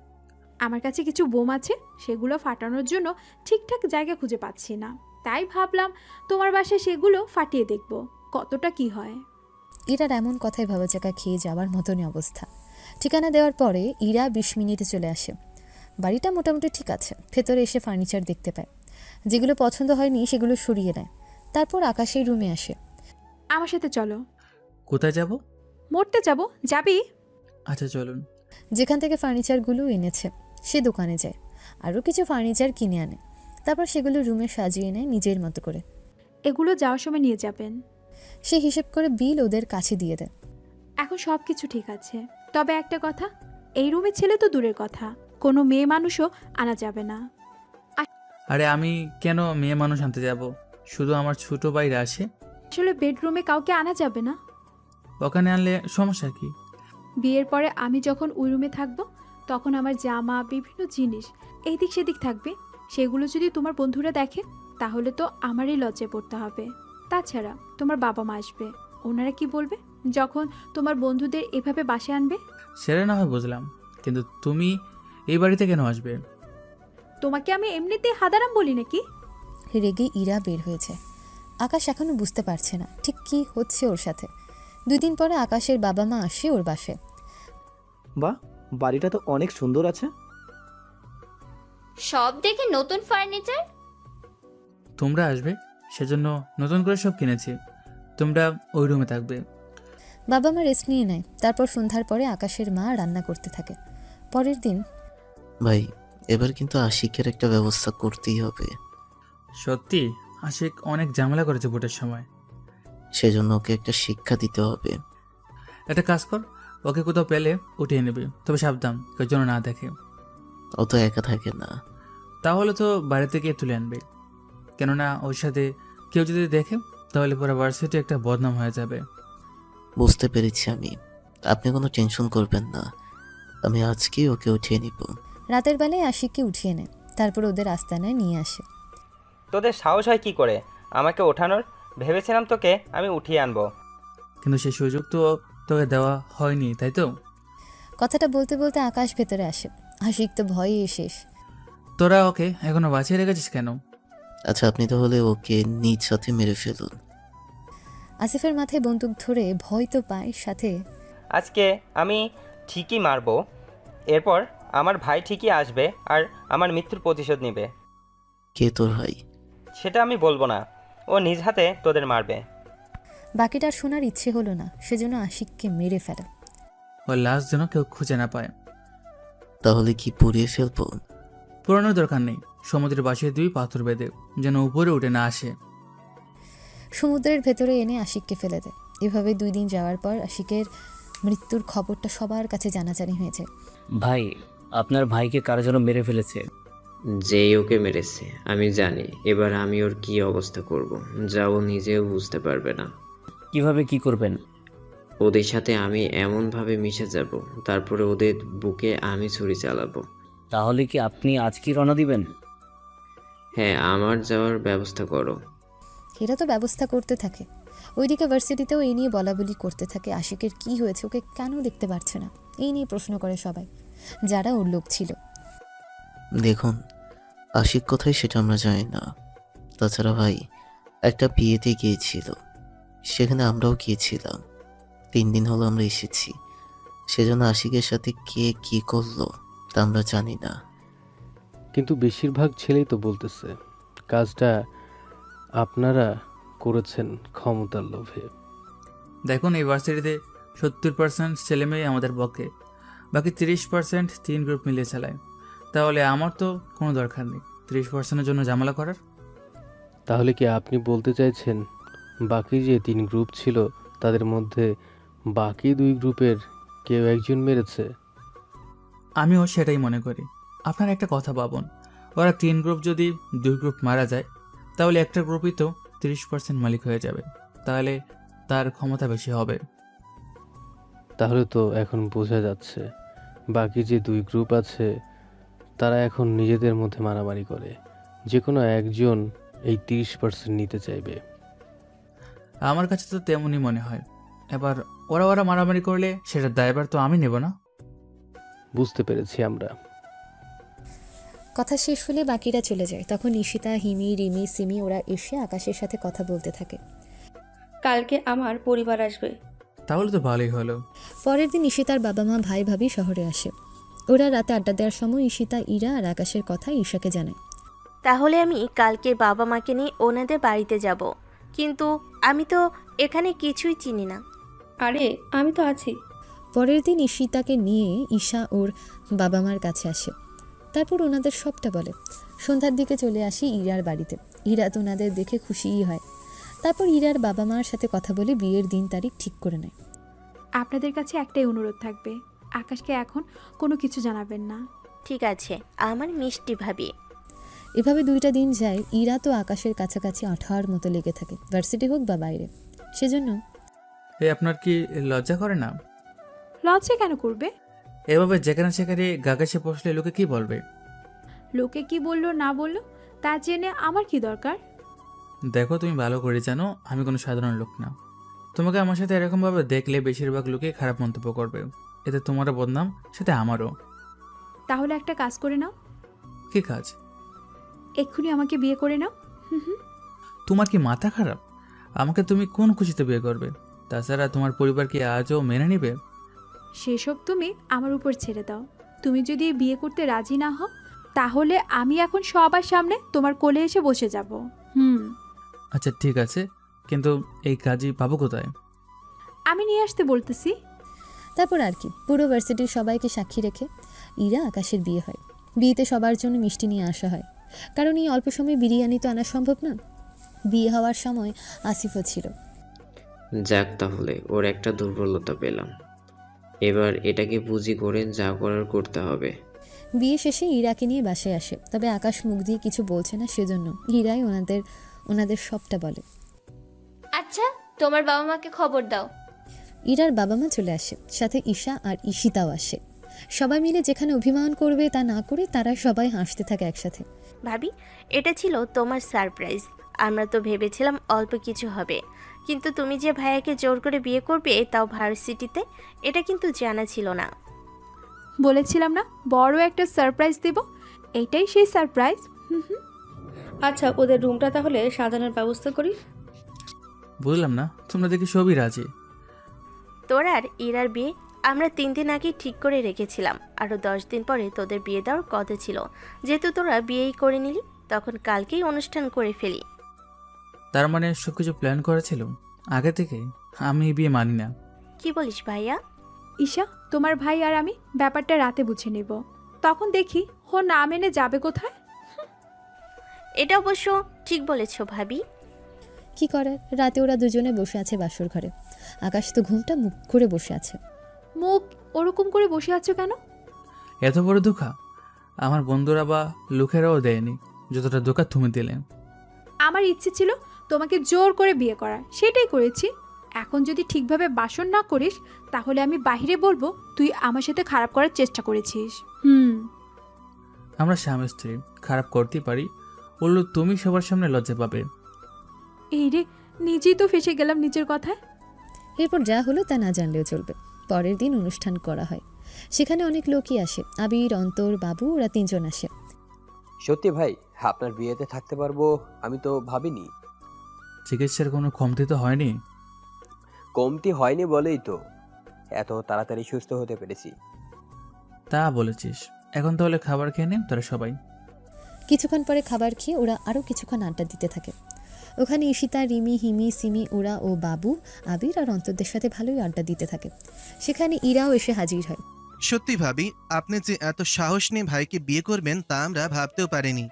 Speaker 13: আমার কাছে কিছু বোম আছে, সেগুলো ফাটানোর জন্য ঠিকঠাক জায়গা খুঁজে পাচ্ছি না, তাই ভাবলাম তোমার বাসায় সেগুলো ফাটিয়ে দেখব কতটা কি হয়।
Speaker 3: ইরার এমন কথায় ভাবাচাকা খেয়ে যাওয়ার মতনই অবস্থা। ঠিকানা দেওয়ার পরে ইরা 20 মিনিটে চলে আসে। বাড়িটা মোটামুটি ঠিক আছে। ভেতরে এসে ফার্নিচার দেখতে পায়, যেগুলো পছন্দ হয়নি সেগুলো সরিয়ে নেয়। তারপর আকাশের রুমে আসে।
Speaker 13: আমার সাথে চলো।
Speaker 2: কোথায় যাব?
Speaker 13: মরতে যাব, যাবি?
Speaker 2: আচ্ছা চলুন।
Speaker 3: যেখান থেকে ফার্নিচারগুলো এনেছে সে দোকানে যায়, আরও কিছু ফার্নিচার কিনে আনে। তারপর সেগুলো রুমে সাজিয়ে নেয় নিজের মতো করে।
Speaker 13: এগুলো যাওয়ার সময় নিয়ে যাবেন।
Speaker 3: সে হিসেব করে বিল ওদের কাছে দিয়ে দেয়।
Speaker 13: এখন সব কিছু ঠিক আছে, তবে একটা কথা, এই রুমে ছেলে তো দূরের কথা, কোনো মেয়ে মানুষও আনা যাবে না।
Speaker 2: আরে আমি কেন মেয়ে মানুষ আনতে যাব? শুধু আমার ছোট ভাইরা আসে।
Speaker 13: আসলে বেডরুমে কাউকে আনা যাবে না।
Speaker 2: ওখানে আনলে সমস্যা কি?
Speaker 13: বিয়ের পরে আমি যখন ওই রুমে থাকবো, তখন আমার জামা, বিভিন্ন জিনিস এইদিক সেদিক থাকবে। সেগুলো যদি তোমার বন্ধুরা দেখে, তাহলে তো আমারই লজ্জায় পড়তে হবে। তাছাড়া তোমার বাবা মা আসবে, ওনারা কি বলবে যখন তোমার বন্ধুদের এভাবে বাসে আনবে?
Speaker 2: সেটা না হয় বুঝলাম, কিন্তু তুমি এই বাড়িতে কেন আসবে?
Speaker 13: তোমাকে আমি এমনিতেই হাদারাম বলি নাকি?
Speaker 3: রেগে ইরা বের হয়েছে। আকাশ এখনো বুঝতে পারছে না ঠিক কি হচ্ছে ওর সাথে। 2 দিন পরে আকাশের বাবা মা আসে ওর বাসায়।
Speaker 15: বাহ, বাড়িটা তো অনেক সুন্দর আছে।
Speaker 4: সব দেখে নতুন ফার্নিচার।
Speaker 2: তোমরা আসবে সেজন্য নতুন করে সব কিনেছি, তোমরা ওই রুমে থাকবে।
Speaker 3: বাবা মা রেস্ট নিয়ে নেয়। তারপর সন্ধ্যার পরে আকাশের মা রান্না করতে থাকে। পরের দিন,
Speaker 1: ভাই এবার কিন্তু আশিকের একটা ব্যবস্থা করতেই হবে।
Speaker 2: সত্যি আশিক অনেক ঝামেলা করেছে ভোটের সময়,
Speaker 1: সেজন্য ওকে একটা শিক্ষা দিতে হবে।
Speaker 2: একটা কাজ কর, ওকে কোথাও পেলে উঠিয়ে নেবে, তবে সাবধান কেউ যেন না দেখে।
Speaker 1: ও তো একা থাকে না।
Speaker 2: তাহলে তো বাড়ি থেকে তুলে আনবে, কেননা ওর সাথে কেউ যদি দেখে তাহলে পুরো ভার্সিটি একটা বদনাম হয়ে যাবে।
Speaker 1: বুঝতে পেরেছি আমি, আপনি কোনো টেনশন করবেন না, আমি আজকেই ওকে উঠিয়ে নিব।
Speaker 3: রাতের বেলায় আশিককে উঠিয়ে নেয়। তারপর ওদের আস্তানায় নিয়ে আসে।
Speaker 11: তোদের সাহস হয় কি করে আমাকে ওঠানোর? ভেবেছিলাম তোকে আমি উঠিয়ে আনবো।
Speaker 2: কিন্তু সেই সুযোগ তো তোকে দেওয়া হয়নি, তাই তো?
Speaker 3: কথাটা বলতে বলতে আকাশ ভেতরে আসে। আশিক তো ভয়ে শেষ।
Speaker 2: তোরা ওকে এখনো বাঁচিয়ে রেখেছিস কেন?
Speaker 1: আচ্ছা আপনি তাহলে ওকে নিজ সাথে মেরে ফেলুন।
Speaker 3: আসিফের মাথায় বন্দুক ধরে ভয় তো পায়, সাথে
Speaker 11: আজকে আমি ঠিকই মারবো, এরপর আমার ভাই ঠিকই আসবে আর আমার মৃত্যুর প্রতিশোধ নেবে।
Speaker 1: কে তোর ভাই?
Speaker 11: সেটা আমি বলবো না, ও নিজ হাতে তোদের মারবে।
Speaker 3: বাকিটা শোনার ইচ্ছে হলো না, সেজন্য আশিককে মেরে ফেলে।
Speaker 2: ওর লাশ যেন কেউ খুঁজে না পায়।
Speaker 1: তাহলে কি পুড়িয়ে ফেলবো?
Speaker 2: পুরানোর দরকার নেই, সমুদ্রের পাশে 2 পাথর বেঁধে, যেন উপরে উঠে না আসে।
Speaker 3: সমুদ্রের ভেতরে এনে আশিককে ফেলে দেয়। এভাবে 2 দিন যাওয়ার পর আশিকের মৃত্যুর খবরটা সবার কাছে জানাজানি হয়ে যায়।
Speaker 8: ভাই, আপনার ভাইকে কারা যেন মেরে ফেলেছে।
Speaker 9: যেই ওকে মেরেছে আমি জানি। এবার আমি ওর কি অবস্থা করব যা ও নিজেও বুঝতে পারবে না।
Speaker 8: কিভাবে কি করবেন?
Speaker 9: ওদের সাথে আমি এমনভাবে মিশে যাব, তারপরে ওদের বুকে আমি ছুরি চালাবো।
Speaker 8: তাহলে কি আপনি আজকেই রওনা দিবেন?
Speaker 9: হ্যাঁ, আমার যাওয়ার ব্যবস্থা করো।
Speaker 3: এরা তো ব্যবস্থা করতে থাকে। ওইদিকে ভার্সিটিতেও এই নিয়ে বলাবলি করতে থাকে, আশিকের কি হয়েছে, ওকে কেন দেখতে পারছে না, এই নিয়ে প্রশ্ন করে সবাই, যারা ওর লোক ছিল।
Speaker 1: দেখুন, আশিক কোথায় সেটা আমরা জানি না। তাছাড়া ভাই একটা বিয়েতে গিয়েছিল, সেখানে আমরাও গিয়েছিলাম। 3 দিন হলো আমরা এসেছি। সেজন্য আশিকের সাথে কে কি করলো তা আমরা জানি না।
Speaker 10: কিন্তু বেশিরভাগ ছেলেই তো বলতেছে কাজটা আপনারা করেছেন ক্ষমতার লোভে।
Speaker 2: দেখুন, এই ভার্সিটিতে 70% ছেলেমেয়ে আমাদের পক্ষে, বাকি 30% 3 গ্রুপ মিলিয়ে চালায়। তাহলে আমার তো কোনো দরকার নেই 30%-এর জন্য ঝামেলা করার।
Speaker 10: তাহলে কি আপনি বলতে চাইছেন বাকি যে 3 গ্রুপ ছিল তাদের মধ্যে বাকি 2 গ্রুপের কেউ একজন মেরেছে?
Speaker 2: আমিও সেটাই মনে করি। আপনার একটা কথা ভাবুন, ওরা 3 গ্রুপ যদি 2 গ্রুপ মারা যায়, তাহলে একটা গ্রুপই তো 30% মালিক হয়ে যাবে। তাহলে তার ক্ষমতা বেশি হবে।
Speaker 10: তাহলে তো এখন বোঝা যাচ্ছে বাকি যে 2 গ্রুপ আছে তারা এখন নিজেদের মধ্যে মারামারি করে, যে কোনো একজন এই 30% নিতে চাইবে।
Speaker 2: আমার কাছে তো তেমনই মনে হয়। এবার ওরা মারামারি করলে সেটার দায়ভার তো আমি নেব না।
Speaker 10: বুঝতে পেরেছি আমরা।
Speaker 3: কথা শেষ হলে বাকিরা চলে যায়। তখন ঈশিতা, হিমি, রিমি, সিমি ওরা এসে আকাশের সাথে কথা বলতে থাকে।
Speaker 16: কালকে আমার পরিবার আসবে।
Speaker 2: তাহলে তো ভালোই হলো।
Speaker 3: পরের দিন ঈশিতার বাবা মা ভাই ভাবি শহরে আসে। ওরা রাতে আড্ডা দেওয়ার সময় ঈশিতা, ইরা আর আকাশের কথা ঈশাকে জানায়।
Speaker 20: তাহলে আমি কালকে বাবা মাকে নিয়ে ওনাদের বাড়িতে যাব, কিন্তু আমি তো এখানে কিছুই চিনি না।
Speaker 16: আরে আমি তো আছি।
Speaker 3: পরের দিন ঈশিতাকে নিয়ে ঈশা ওর বাবা মার কাছে আসে। তারপর ওনাদের সবটা বলে। সন্ধ্যার দিকে চলে আসি ইরার বাড়িতে। ইরা তো ওনাদের দেখে খুশিই হয়। তারপর ইরার বাবা মার সাথে কথা বলে বিয়ের দিন তারিখ ঠিক করে নেয়।
Speaker 13: আপনাদের কাছে একটাই অনুরোধ থাকবে, আকাশকে এখন কোনো কিছু জানাবেন না।
Speaker 20: ঠিক আছে আমার মিষ্টি ভাবি।
Speaker 3: এভাবে 2টা দিন যায়। ইরা তো আকাশের কাছাকাছি আঠার মতো লেগে থাকে, ভার্সিটি হোক বা বাইরে। সেজন্য
Speaker 2: আপনার কি লজ্জা করে না?
Speaker 13: লজ্জা কেন করবে?
Speaker 2: এভাবে যেখানে সেখানে গাগাসে বসলে লোকে কি বলবে?
Speaker 13: লোকে কি বললো না বললো তা জেনে আমার কি দরকার?
Speaker 2: দেখো, তুমি ভালো করে জানো আমি কোনো সাধারণ লোক না। তোমাকে আমার সাথে এরকমভাবে দেখলে বেশিরভাগ লোকে খারাপ মন্তব্য করবে। এতে তোমারও বদনাম, সাথে আমারও।
Speaker 13: তাহলে একটা কাজ করে নাও।
Speaker 2: কি কাজ?
Speaker 13: এক্ষুনি আমাকে বিয়ে করে নাও।
Speaker 2: তোমার কি মাথা খারাপ? আমাকে তুমি কোন খুশিতে বিয়ে করবে? তাছাড়া তোমার পরিবার কি আজও মেনে নেবে?
Speaker 13: সেসব তুমি আমার উপর ছেড়ে দাও। তুমি যদি বিয়ে করতে রাজি না হও, তাহলে আমি এখন সবার সামনে তোমার কোলে এসে বসে যাব।
Speaker 2: আচ্ছা ঠিক আছে, কিন্তু এই কাজই পাবো কোথায়?
Speaker 13: আমি নিয়ে আসতে বলতেছি।
Speaker 3: তারপর আর কি, পুরো ভার্সিটির সবাইকে সাক্ষী রেখে ইরা আকাশের বিয়ে হয়। বিয়েতে সবার জন্য মিষ্টি নিয়ে আসা হয়, কারণ এই অল্প সময়ে বিরিয়ানি তো আনা সম্ভব না। বিয়ে হওয়ার সময় আসিফও ছিল।
Speaker 9: যাক, তাহলে ওর একটা দুর্বলতা পেলাম। এবার এটাকে পুঁজি করে যা করার করতে হবে।
Speaker 3: বিয়ে শেষে ইরাকে নিয়ে বাসায় আসে, তবে আকাশ মুখ দিয়ে কিছু বলছে না, সেজন্য ইরাই ওনাদের সবটা বলে।
Speaker 4: আচ্ছা, তোমার বাবা মাকে খবর দাও।
Speaker 3: ইরার বাবা মা চলে আসে, সাথে ঈশা আর ঈশিতাও আসে। সবাই মিলে যেখানে অভিমান করবে তা না করে তারা সবাই হাসতে থাকে একসাথে।
Speaker 20: ভাবি, এটা ছিল তোমার সারপ্রাইজ। আমরা তো ভেবেছিলাম অল্প কিছু হবে, কিন্তু তুমি যে ভাইয়াকে জোর করে বিয়ে করবে, তাও ভার্সিটিতে, এটা কিন্তু জানা ছিল না।
Speaker 13: বলেছিলাম না বড় একটা সারপ্রাইজ দেব, এইটাই সেই সারপ্রাইজ।
Speaker 16: আচ্ছা, ওদের রুমটা তাহলে সাজানোর ব্যবস্থা করি।
Speaker 2: বুঝলাম না, তোমরা দেখি সবই রাজি।
Speaker 20: তোর আর ইরার বিয়ে আমরা 3 দিন আগে ঠিক করে রেখেছিলাম। আরও 10 দিন পরে তোদের বিয়ে দেওয়ার কথা ছিল। যেহেতু তোরা বিয়েই করে নিলি, তখন কালকেই অনুষ্ঠান করে ফেলি।
Speaker 2: তার মানে সবকিছু প্ল্যান করেছিল আগে থেকে? আমি এই বিয়ে মানি না।
Speaker 20: কি বলিস ভাইয়া?
Speaker 13: ঈশা, তোমার ভাই আর আমি ব্যাপারটা রাতে বুঝে নেব, তখন দেখি ও না মেনে যাবে কোথায়।
Speaker 20: এটা অবশ্য ঠিক বলেছো ভাবি।
Speaker 3: কি করার, রাতে ওরা দুজনে বসে আছে বাসর ঘরে। আকাশ তো ঘুমটা মুখ করে বসে আছে।
Speaker 13: মুখ ওরকম করে বসে আছো কেন?
Speaker 2: এত বড় ধোঁকা আমার বন্ধুরা বা লোকেরাও দেয়নি যতটা ধোঁকা তুমি দিলে।
Speaker 13: আমার ইচ্ছে ছিল তোমাকে জোর করে বিয়ে করা, সেটাই করেছি। এখন যদি ঠিকভাবে বাসন না করিস তাহলে আমি বাইরে বলবো তুই আমার সাথে খারাপ করার চেষ্টা করেছিস।
Speaker 2: আমরা স্বামী স্ত্রী, খারাপ করতেই পারি, বললো তুমি সবার সামনে লজ্জা পাবে।
Speaker 13: এই রে, নিজেই তো ফেসে গেলাম নিজের কথায়।
Speaker 3: এরপর যা হলো তা না জানলেও চলবে। পরের দিন অনুষ্ঠান করা হয়। সেখানে অনেক লোকই আসে। আবির, অন্তর, বাবু ওরা 3 জন আসে।
Speaker 5: সত্যি ভাই, আপনার বিয়েতে থাকতে পারবো আমি তো ভাবিনি।
Speaker 2: চিকিৎসার কোনো কমতি তো হয়নি?
Speaker 5: কমতি হয়নি বলেই তো এত তাড়াতাড়ি সুস্থ হতে পেরেছি।
Speaker 2: তা বলেছিস। এখন তাহলে খাবার খেয়ে নেন তোরা সবাই।
Speaker 3: কিছুক্ষণ পরে খাবার খেয়ে ওরা আরও কিছুক্ষণ আড্ডা দিতে থাকে। ওখানে ঈশিতা, রিমি, হিমি, সিমি, ওরা ও বাবু, আবির আর অন্তরদের সাথে ভালোই আড্ডা দিতে থাকে। সেখানে ইরাও এসে হাজির হয়।
Speaker 14: সত্যি ভাবি, আপনি যে এত সাহস নিয়ে ভাইকে বিয়ে করবেন তা আমরা ভাবতেও পারিনি।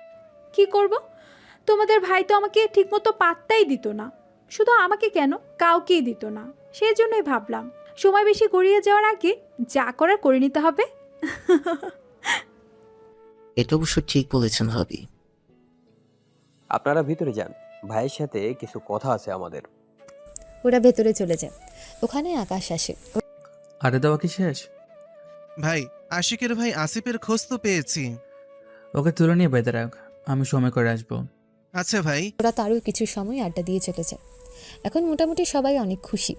Speaker 13: কি করব? তোমাদের ভাই তো আমাকে ঠিকমতো পাত্তাই দিত না। শুধু আমাকে কেন, কাউকেই দিত না। সেই জন্যই ভাবলাম সময় বেশি গড়িয়ে যাওয়ার আগে যা করার করে নিতে হবে।
Speaker 1: এটা অবশ্য ঠিক বলেছেন ভাবি।
Speaker 5: আপনারা ভিতরে যান, ভাইয়ের সাথে কিছু কথা আছে আমাদের।
Speaker 3: ওরা ভেতরে চলে যায়। ওখানে আকাশ আসে।
Speaker 2: আরে দেওয়া কি শেষ?
Speaker 14: ভাই, আশিকের ভাই আসিফের খোঁজ তো পেয়েছি।
Speaker 2: ওকে তুলে নিয়ে বেঁধে রাখ, আমি সময় করে আসবো।
Speaker 14: আচ্ছা ভাই।
Speaker 3: ওরা তারও কিছু সময় আড্ডা দিয়ে চলে যায়। এখন মোটামুটি সবাই অনেক খুশি।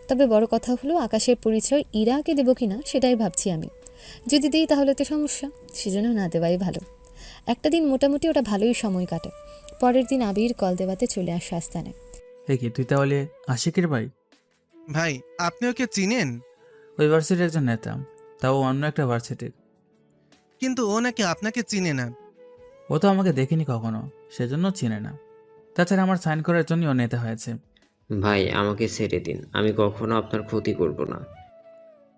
Speaker 3: তবে বড় কথা হলো আকাশের পরিচয় ইরাকে দেবো কিনা সেটাই ভাবছি আমি। যদি দিই তাহলে তো সমস্যা, সেজন্য না দেওয়াই ভালো। একটা দিন মোটামুটি ওটা ভালোই সময় কাটে। পরের দিন আবির কল দেওয়াতে চলে আসে আস্তানে।
Speaker 2: কি তুই তাহলে আশিকের ভাই?
Speaker 14: ভাই, আপনি ওকে চিনেন?
Speaker 2: ওই ভার্সিটির একজন নেতা, তাও অন্য একটা ভার্সিটির।
Speaker 14: কিন্তু ও নাকি আপনাকে চিনে না।
Speaker 2: ও তো আমাকে দেখেনি কখনো, সেজন্য চিনে না। তাছাড়া আমার সাইন করার জন্য ও নেতা হয়েছে।
Speaker 9: ভাই আমাকে ছেড়ে দিন, আমি কখনো আপনার ক্ষতি করব না।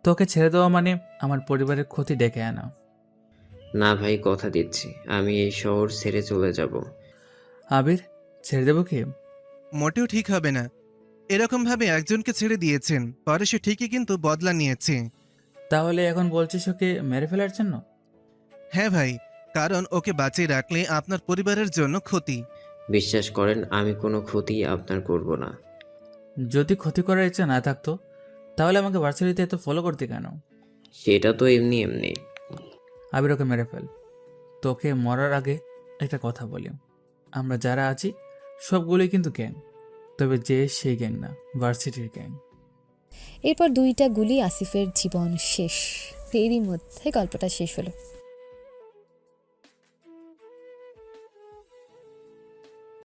Speaker 2: তোকে ছেড়ে দেওয়া মানে আমার পরিবারের ক্ষতি ডেকে আনা।
Speaker 9: না ভাই, কথা দিচ্ছি আমি এই শহর ছেড়ে চলে যাব।
Speaker 2: আবির, ছেড়ে দেবো কি?
Speaker 14: মোটেও ঠিক হবে না। এরকম ভাবে একজনকে ছেড়ে দিয়েছেন, পরে সে ঠিকই কিন্তু বদলা নিয়েছে।
Speaker 2: তাহলে এখন বলছিস ওকে মেরে ফেলার জন্য?
Speaker 14: হ্যাঁ ভাই, কারণ ওকে বাঁচিয়ে রাখলে আপনার পরিবারের জন্য ক্ষতি।
Speaker 9: বিশ্বাস করেন, আমি কোনো ক্ষতি আপনার করব না।
Speaker 2: যদি ক্ষতি করার ইচ্ছা না থাকতো তাহলে আমাকে ভার্সিটিতে এত ফলো করতে কেন?
Speaker 9: সেটা তো এমনি এমনি।
Speaker 2: আবির, ওকে মেরে ফেল। তোকে মরার আগে একটা কথা বলি, আমরা যারা আছি সবগুলোই কিন্তু গ্যাং, তবে যে সেই গ্যাং না, ভার্সিটির গ্যাং।
Speaker 3: এরপর 2টা গুলি আসিফের জীবন শেষ। এরই মধ্যে গল্পটা শেষ হলো।